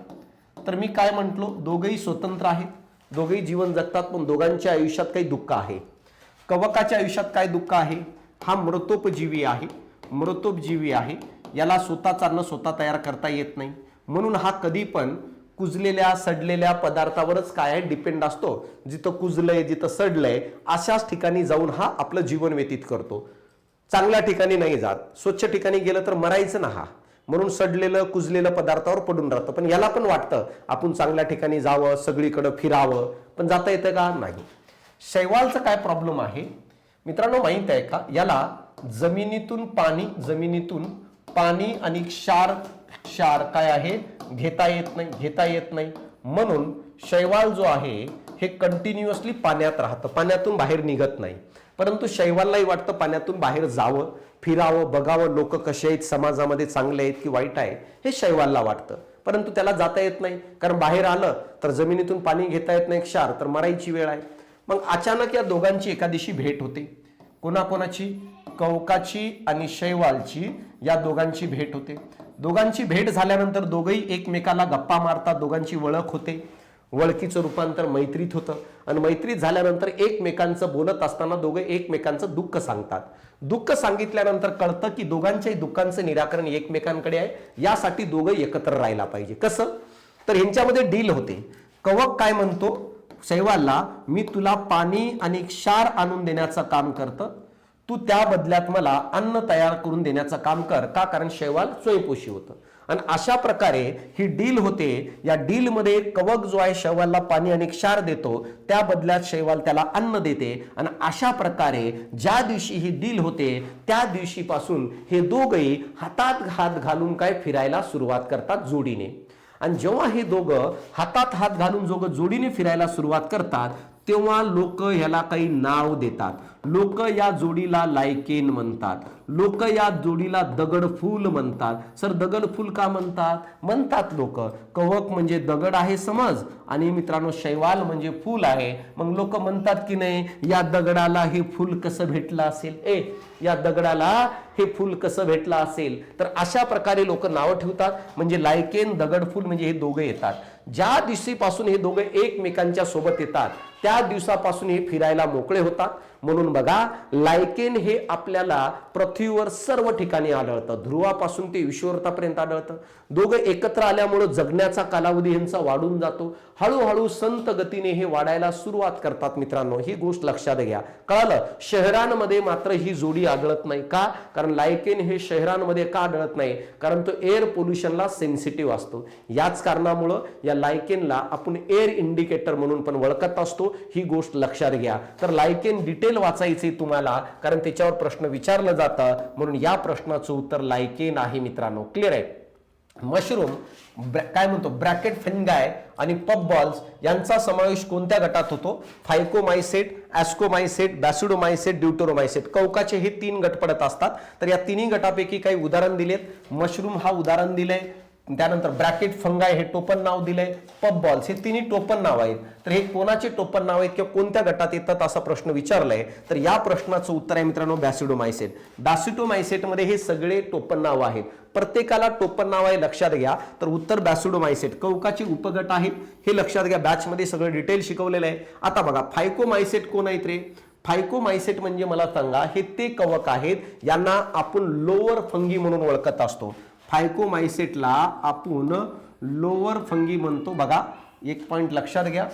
तर मी काय म्हटलो, दोघेही स्वतंत्र आहेत, दोघेही जीवन जगतात, पण दोघांच्या आयुष्यात काही दुःख आहे. कवकाच्या आयुष्यात काय दुःख आहे, हा मृतोपजीवी आहे, याला स्वतःच अन्न स्वतः तयार करता येत नाही. म्हणून हा कधी पण कुजलेल्या सडलेल्या पदार्थावरच काय आहे, डिपेंड असतो. जिथं कुजलंय, जिथं सडलंय अशाच ठिकाणी जाऊन हा आपलं जीवन व्यतीत करतो. चांगल्या ठिकाणी नाही जात, स्वच्छ ठिकाणी गेलं तर मरायचं ना हा, म्हणून सडलेलं कुजलेलं पदार्थावर पडून राहतं. पण याला पण वाटतं आपण चांगल्या ठिकाणी जावं, सगळीकडे फिरावं, पण जाता येतं का, नाही. शैवालचा काय प्रॉब्लेम आहे मित्रांनो माहित आहे का, याला जमिनीतून पाणी आणि क्षार काय आहे, घेता येत नाही. म्हणून शैवाल जो आहे हे कंटिन्युअसली पाण्यात राहतं, पाण्यातून बाहेर निघत नाही. परंतु शैवाललाही वाटतं पाण्यातून बाहेर जावं, फिरावं, बघावं लोक कसे आहेत, समाजामध्ये चांगले आहेत की वाईट आहे, हे शैवालला वाटतं. परंतु त्याला जाता येत नाही, कारण बाहेर आलं तर जमिनीतून पाणी घेता येत नाही, क्षार, तर मरायची वेळ आहे. मग अचानक या दोघांची एका दिवशी भेट होते. कोणाकोणाची, कवकाची आणि शैवालची, या दोघांची भेट होते. दोघांची भेट झाल्यानंतर दोघेही एकमेकाला गप्पा मारतात, दोघांची ओळख होते. ओळखीचं रूपांतर मैत्रीत होतं आणि मैत्रीत झाल्यानंतर एकमेकांचं बोलत असताना दोघे एकमेकांचं दुःख सांगतात. दुःख सांगितल्यानंतर कळतं की दोघांच्याही दुःखांचं निराकरण एकमेकांकडे आहे, यासाठी दोघे एकत्र राहायला पाहिजे. कसं, तर ह्यांच्यामध्ये डील होते. कवक काय म्हणतो शैवालला, मी तुला पाणी आणि क्षार आणून देण्याचं काम करतं, तू त्या बदल्यात मला अन्न तयार करून देण्याचं काम कर. का, कारण शैवाल स्वयंपोषी होतं. आणि अशा प्रकारे ही डील होते. या डील मध्ये कवक जो आहे शैवालला पाणी आणि क्षार देतो, त्या बदल्यात शैवाल त्याला अन्न देते. आणि अशा प्रकारे ज्या दिवशी ही डील होते त्या दिवशीपासून हे दोघेही हातात हात घालून काय फिरायला सुरुवात करतात जोडीने. आणि जेव्हा हे दोघं हातात हात घालून जोडीने फिरायला सुरुवात करतात तेव्हा लोक ह्याला काही नाव देतात. लोक या जोडीला लायकेन म्हणतात, लोक या जोडीला दगडफूल म्हणतात. सर दगडफूल का म्हणतात लोक, कवक म्हणजे दगड आहे समज, आणि मित्रांनो शैवाल म्हणजे फूल आहे. मग लोक म्हणतात की नाही, या दगडाला हे फूल कसं भेटलं असेल, या दगडाला हे फूल कसं भेटलं असेल. तर अशा प्रकारे लोक नाव ठेवतात. म्हणजे लायकेन, दगडफूल म्हणजे हे दोघे येतात. ज्या दिवशीपासून हे दोघे एकमेकांच्या सोबत येतात त्या दिवसापासून हे फिरायला मोकळे होतात. म्हणून बघा लायकेन हे आपल्याला पृथ्वीवर सर्व ठिकाणी आढळतं, ध्रुवापासून ते विषुववृत्तापर्यंत आढळतं. दोघं एकत्र आल्यामुळे जगण्याचा कालावधी यांचा वाढून जातो. हळूहळू संत गतीने हे वाढायला सुरुवात करतात. मित्रांनो, ही गोष्ट लक्षात घ्या. कळालं? शहरांमध्ये मात्र ही जोडी आढळत नाही. का? कारण लायकेन हे शहरांमध्ये का आढळत नाही? कारण तो एअर पोल्युशनला सेन्सिटिव्ह असतो. याच कारणामुळे या लायकेनला आपण एअर इंडिकेटर म्हणून पण ओळखत असतो. ही गोष्ट लक्षात घ्या. तर लायकेन डिटेल वाचायचे तुम्हाला, कारण त्याच्यावर प्रश्न विचारलं जातं. म्हणून या प्रश्नाचं उत्तर लायकेन आहे. मित्रांनो, क्लिअर आहे? मशरूम काय म्हणतो, ब्रॅकेट फंगाय आणि पब बॉल्स यांचा समावेश कोणत्या गटात होतो? फायकोमायसेट, ॲस्कोमायसेट, बॅसिडोमायसेट, ड्यूटेरोमायसेट. कवकाचे हे 3 गट पडत असतात. तर या तिन्ही गटापैकी काही उदाहरण दिलेत. मशरूम हा उदाहरण दिलंय, त्यानंतर ब्रॅकेट फंगाय हे टोपण नाव दिलंय, पब बॉल्स हे तिन्ही टोपण नाव आहेत. तर हे कोणाचे टोपण नाव आहेत किंवा कोणत्या गटात येतात असा प्रश्न विचारलाय. तर या प्रश्नाचं उत्तर आहे मित्रांनो बॅसिडोमायसेट. बॅसिडोमायसेट मध्ये हे सगळे टोपण नाव आहेत. प्रत्येकाला टोपण नाव आहे, लक्षात घ्या. तर उत्तर बॅसिडोमायसेट. कवकाचे उपगट आहेत हे लक्षात घ्या. बॅच मध्ये सगळं डिटेल शिकवलेलं आहे. आता बघा फायकोमायसेट कोण आहेत रे? फायकोमायसेट म्हणजे मला सांगा, हे ते कवक आहेत यांना आपण लोअर फंगी म्हणून ओळखत असतो. फायकोमायसेटला आपण लोअर फंगी म्हणतो. बघा एक पॉइंट लक्षात घ्या.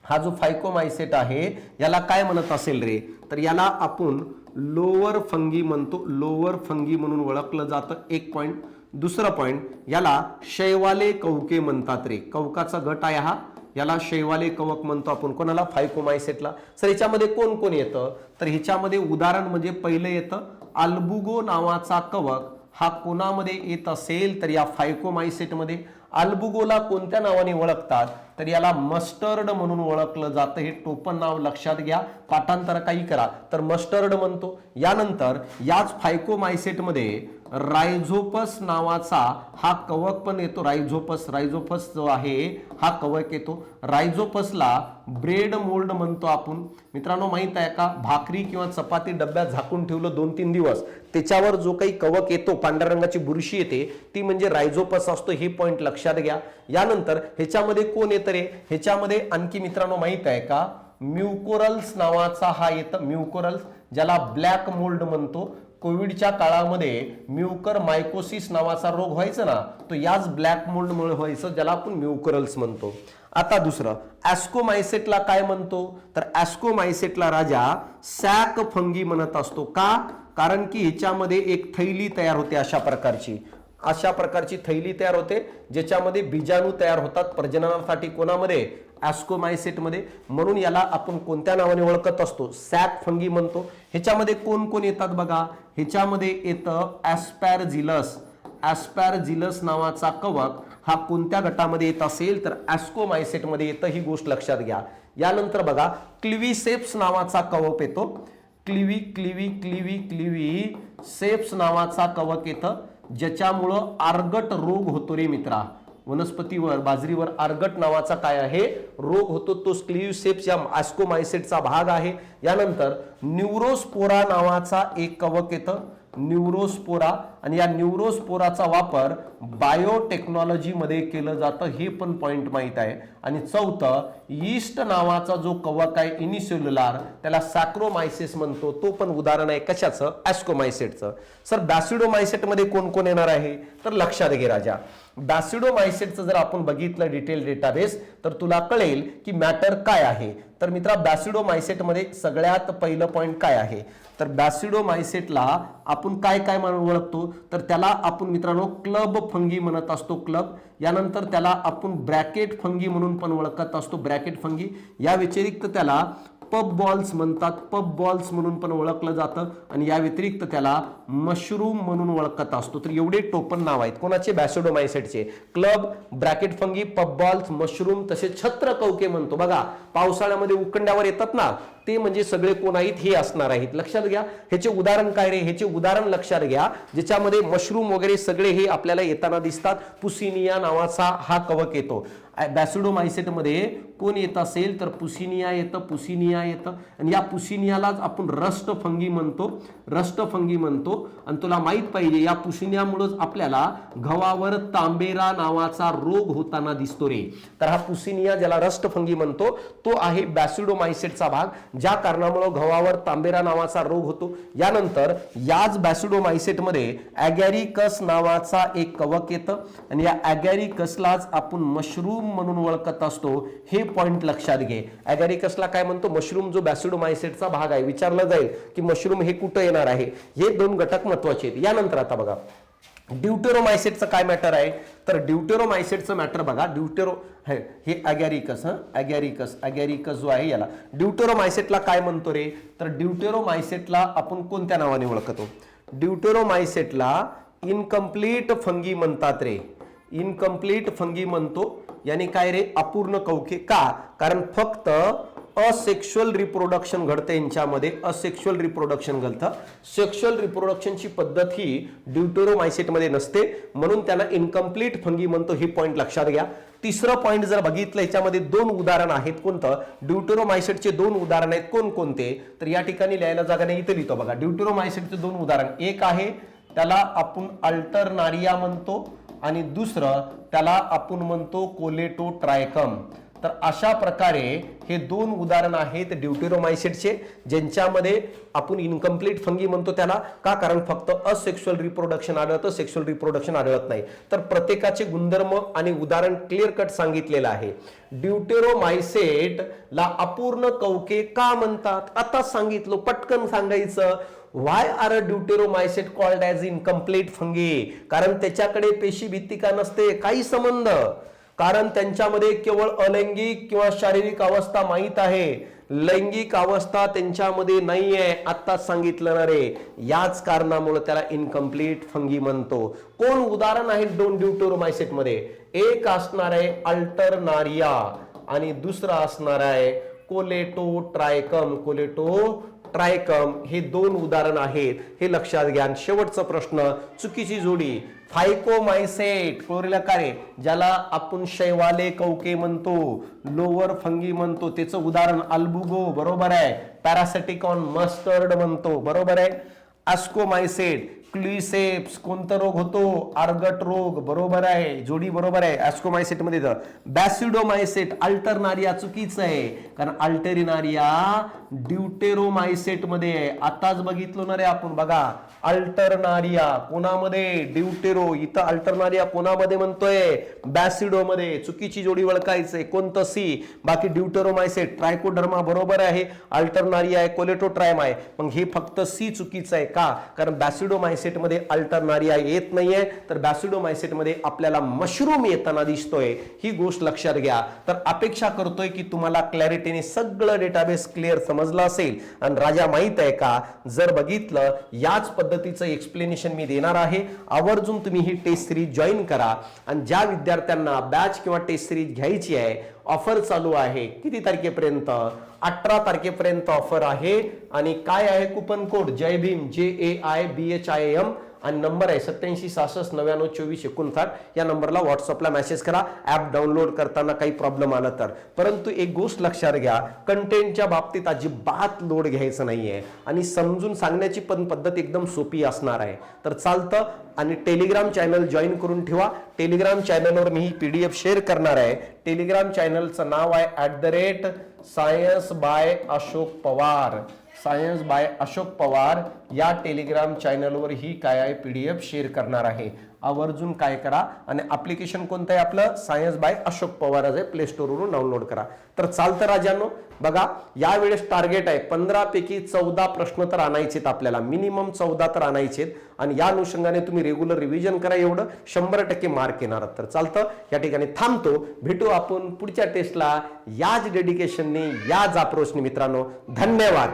हा जो फायकोमायसेट आहे याला काय म्हणत असेल रे? तर याला आपण लोअर फंगी म्हणतो. लोअर फंगी म्हणून ओळखलं जातं. एक पॉइंट. दुसरा पॉइंट, याला शैवाले कवके म्हणतात रे. कवकाचा गट आहे हा, याला शैवाले कवक म्हणतो आपण. कोणाला? फायकोमायसेटला. सर याच्यामध्ये कोण कोण येतं? तर ह्याच्यामध्ये उदाहरण म्हणजे पहिलं येतं अल्बुगो नावाचा कवक. हा कोणामध्ये येत असेल? तर या फायकोमायसेटमध्ये. अल्बुगोला कोणत्या नावाने ओळखतात? तर याला मस्टर्ड म्हणून ओळखलं जातं. हे टोपण नाव लक्षात घ्या. पाठांतर काही करा तर मस्टर्ड म्हणतो. यानंतर याच फायकोमायसेटमध्ये रायझोपस नावाचा हा कवक पण येतो. रायझोपस जो आहे हा कवक येतो. रायझोपसला ब्रेड मोल्ड म्हणतो आपण. मित्रांनो माहित आहे का, भाकरी किंवा चपाती डब्यात झाकून ठेवलं 2-3 दिवस, त्याच्यावर जो काही कवक येतो, पांढऱ्या रंगाची बुरशी येते, ती म्हणजे रायझोपस असतो. हे पॉइंट लक्षात घ्या. यानंतर ह्याच्यामध्ये कोण येतं रे? ह्याच्यामध्ये आणखी मित्रांनो माहित आहे का, म्युकोरल्स नावाचा हा येतं. म्युकोरल्स ज्याला ब्लॅक मोल्ड म्हणतो. कोविडच्या काळामध्ये म्युकर मायकोसिस नावाचा रोग व्हायचा ना, तो याच ब्लॅक मोल्डमुळे व्हायचं, ज्याला आपण म्युकोरल्स म्हणतो. आता दुसरं ॲस्कोमायसेटला काय म्हणतो? तर ॲस्कोमायसेटला राजा सॅक फंगी म्हणत असतो. का? कारण की ह्याच्यामध्ये एक थैली तयार होते अशा प्रकारची थैली तयार होते, ज्याच्यामध्ये बीजाणू तयार होतात प्रजननासाठी. कोणामध्ये? ॲस्कोमायसेटमध्ये. म्हणून याला आपण कोणत्या नावाने ओळखत असतो? सॅक फंगी म्हणतो. ह्याच्यामध्ये कोण कोण येतात बघा. ह्याच्यामध्ये येतं ॲस्पॅरजिलस. ॲस्पॅरजिलस नावाचा कवक हा कोणत्या गटामध्ये येत असेल? तर ॲस्कोमायसेटमध्ये येतं. ही गोष्ट लक्षात घ्या. यानंतर बघा क्लिव्हिसेप्स नावाचा कवक येतो. क्लिव्हिसेप्स नावाचा कवक येतं, ज्याच्यामुळं आर्गट रोग होतो रे मित्रा. वनस्पतीवर, बाजरीवर आर्गट नावाचा काय आहे? रोग होतो. तो क्लिव्हिसेप्स या ॲस्कोमायसेटचा भाग आहे. यानंतर न्यूरोस्पोरा नावाचा एक कवक येतं. न्यूरोस्पोरा. आणि या न्यूरोस्पोराचा वापर बायोटेक्नॉलॉजी मध्ये केलं जातं. हे पण पॉइंट माहित आहे. आणि चौथं यीस्ट नावाचा जो कवक आहे युनिसेल्युलर, त्याला सॅक्रोमायसिस म्हणतो. तो पण उदाहरण आहे कशाचं? ॲस्कोमायसेटचं. सर बॅसिडोमायसेट मध्ये कोण कोण येणार आहे? तर लक्षात घे राजा. बॅसिडोमायसेटचं जर आपण बघितलं डिटेल डेटाबेस तर तुला कळेल की मॅटर काय आहे. तर मित्रा बॅसिडोमायसेटमध्ये सगळ्यात पहिलं पॉइंट काय आहे? तर बॅसिडोमायसेटला आपण काय काय म्हणून ओळखतो? तर त्याला आपण मित्रांनो क्लब फंगी म्हणत असतो. क्लब. यानंतर त्याला आपण ब्रॅकेट फंगी म्हणून पण ओळखत असतो. Bracket fungi. या व्यतिरिक्त त्याला पब बॉल्स म्हणतात. पब बॉल्स म्हणून पण ओळखलं जातं. आणि या व्यतिरिक्त त्याला मशरूम म्हणून ओळखत असतो. तर एवढे टोपण नाव आहेत कोणाचे? बॅसिडोमायसेटचे. Club, bracket fungi, puffballs, mushroom, तसेच छत्र कवके म्हणतो. बघा पावसाळ्यामध्ये उकंड्यावर येतात ना, ते म्हणजे सगळे कोण आहेत? हे असणार आहेत. लक्षात घ्या. ह्याचे उदाहरण काय रे? ह्याचे उदाहरण लक्षात घ्या, ज्याच्यामध्ये मशरूम वगैरे सगळे हे आपल्याला येताना दिसतात. पुसिनिया नावाचा हा कवक येतो. बॅसिडोमायसेटमध्ये कोण येत असेल तर पुसिनिया येतं, पुसिनिया येतं. आणि या पुसिनियालाच आपण रस्ट फंगी म्हणतो, रस्ट फंगी म्हणतो. आणि तुला माहित पाहिजे या पुसिनियामुळेच आपल्याला गव्हावर तांबेरा नावाचा रोग होताना दिसतो रे. तर हा पुसिनिया ज्याला रस्ट फंगी म्हणतो तो आहे बॅसिडोमायसेटचा भाग, ज्या कारणामुळे गव्हावर तांबेरा नावाचा रोग होतो. यानंतर याच बॅसिडोमायसेटमध्ये ॲगॅरिकस नावाचा एक कवक येतं आणि या ॲगॅरिकसलाच आपण मशरूम म्हणून ओळखत असतो. हे पॉइंट लक्षात घे. ॲगॅरिकसला काय म्हणतो? मशरूम, जो बॅसिडोमायसेटचा भाग आहे. विचारलं जाईल की मशरूम हे कुठं येणार आहे. हे दोन घटक महत्वाचे आहेत. यानंतर आता बघा ड्यूटेरोमायसेटचं काय मॅटर आहे, तर ड्यूटेरोमायसेटचं मॅटर बघा. हे ॲगॅरिकस, ॲगॅरिकस जो आहे याला ड्यूटेरोमायसेटला काय म्हणतो रे, तर ड्यूटेरोमायसेटला आपण कोणत्या नावाने ओळखतो? ड्यूटेरोमायसेटला इनकम्प्लीट फंगी म्हणतात रे. इनकम्प्लीट फंगी म्हणतो. यानी काय रे, अपूर्ण कवके. का? कारण फक्त असेक्शुअल रिप्रोडक्शन घडते यांच्यामध्ये, असेक्शुअल रिप्रोडक्शन घडतं. सेक्शुअल रिप्रोडक्शनची पद्धत ही ड्यूटेरोमायसेटमध्ये नसते, म्हणून त्याला इनकम्प्लीट फंगी म्हणतो. ही पॉइंट लक्षात घ्या. तिसरं पॉइंट जर बघितलं याच्यामध्ये दोन उदाहरण आहेत. कोणतं? ड्यूटेरोमायसेटचे दोन उदाहरण आहेत. कोणकोणते? तर या ठिकाणी लिहायला जागा नाही, इथे लिहितो बघा. ड्यूटेरोमायसेटचे दोन उदाहरण, एक आहे त्याला आपण अल्टरनारिया म्हणतो आणि दुसरं त्याला आपण म्हणतो कोलेटोट्रायकम. तर अशा प्रकारे हे दोन उदाहरण आहेत ड्यूटेरोमायसेटचे, ज्यांच्यामध्ये आपण इनकम्प्लीट फंगी म्हणतो त्याला. का? कारण फक्त असेक्शुअल रिप्रोडक्शन आढळतं, सेक्शुअल रिप्रोडक्शन आढळत नाही. तर प्रत्येकाचे गुणधर्म आणि उदाहरण क्लिअर कट सांगितलेलं आहे. ड्यूटेरोमायसेटला अपूर्ण कवके का म्हणतात? आता सांगितलं, पटकन सांगायचं. Why are deuteromycete called as incomplete fungi? कारण त्याच्याकडे पेशी भित्तिका नसते, काही संबंध. कारण त्यांच्यामध्ये केवळ अलैंगिक किंवा शारीरिक अवस्था माहित आहे, लैंगिक अवस्था त्यांच्यामध्ये नाहीये. आत्ताच सांगितलं ना रे. याच कारणामुळे त्याला इनकम्प्लीट फंगी म्हणतो. कोण उदाहरण आहे दोन ड्यूटेरोमायसेटमध्ये? एक असणार आहे अल्टरनारिया आणि दुसरा असणार आहे कोलेटोट्रायकम. कोलेटोट्रायकम हे दोन उदाहरण आहेत, हे लक्षात घ्या. शेवटचा प्रश्न, चुकीची जोडी. फायकोमायसेट क्लोरेला कारे, ज्याला आपण शैवाले कवके म्हणतो, लोअर फंगी म्हणतो, त्याचं उदाहरण अल्बुगो, बरोबर आहे. पॅरासिटिकॉन मस्टर्ड म्हणतो, बरोबर आहे. ॲस्कोमायसेट क्लिसेप्स, कोणता रोग होतो? आर्गट रोग, बरोबर आहे. जोडी बरोबर आहे ॲस्कोमायसेट मध्ये. तर बॅसिडोमायसेट अल्टरनारिया चुकीचं आहे, कारण अल्टरनारिया ड्यूटेरोमायसेट मध्ये आहे. आताच बघितलं ना रे आपण. बघा अल्टरनारिया कोणामध्ये? ड्यूटेरो. इथं अल्टरनारिया कोणामध्ये म्हणतोय? बॅसिडो मध्ये. चुकीची जोडी ओळखायचंय. कोणतं? सी. बाकी ड्यूटेरोमायसेट ट्रायकोडर्मा बरोबर आहे, अल्टरनारिया आहे, कोलेटोट्रायम आहे. मग हे फक्त सी चुकीचं आहे. का? कारण बॅसिडोमायसेट मध्ये अल्टरनारिया येत नाहीये, तर बॅसिडोमायसेट मध्ये आपल्याला मशरूम येताना दिसतोय. ही गोष्ट लक्षात घ्या. तर अपेक्षा करतोय की तुम्हाला क्लॅरिटीने सगळं डेटाबेस क्लिअर समजलं असेल. आणि राजा माहित आहे का, जर बघितलं याच पद्धतीचं एक्सप्लेनेशन मी देणार आहे. आवर्जून तुम्ही ही टेस्ट सिरीज जॉईन करा. आणि ज्या विद्यार्थ्यांना बॅच किंवा टेस्ट सिरीज घ्यायची आहे, ऑफर चालू आहे. किती तारखेपर्यंत? 18 तारखेपर्यंत ऑफर आहे. आणि काय आहे कुपन कोड? जय भीम, JAIBHIM. आणि नंबर आहे 8766992459. या नंबरला व्हॉट्सअपला मेसेज करा. ऍप डाउनलोड करताना काही प्रॉब्लेम आला तर. परंतु एक गोष्ट लक्षात घ्या, कंटेंटच्या बाबतीत अजिबात लोड घ्यायचं नाहीये आणि समजून सांगण्याची पण पद्धत एकदम सोपी असणार आहे. तर चालतं. आणि टेलिग्राम चॅनल जॉईन करून ठेवा. टेलिग्राम चॅनलवर मी ही PDF शेअर करणार आहे. टेलिग्राम चॅनलचं नाव आहे @Science by Ashok Pawar. Science by Ashok Pawar या टेलिग्राम चॅनलवर ही काय आहे PDF शेअर करणार आहे. आवर्जून काय करा. आणि ऍप्लिकेशन कोणतं आहे आपलं? सायन्स बाय अशोक पवार आहे. प्ले स्टोरवरून डाउनलोड करा. तर चालतं राजांनो. बघा यावेळेस टार्गेट आहे 15 पैकी 14 प्रश्न तर आणायचेत आपल्याला, मिनिमम 14 तर आणायचेत. आणि या अनुषंगाने तुम्ही रेग्युलर रिव्हिजन करा, एवढं 100% मार्क येणार. तर चालतं. या ठिकाणी थांबतो. भेटू आपण पुढच्या टेस्टला याच डेडिकेशनने, याच अप्रोचने मित्रांनो. धन्यवाद.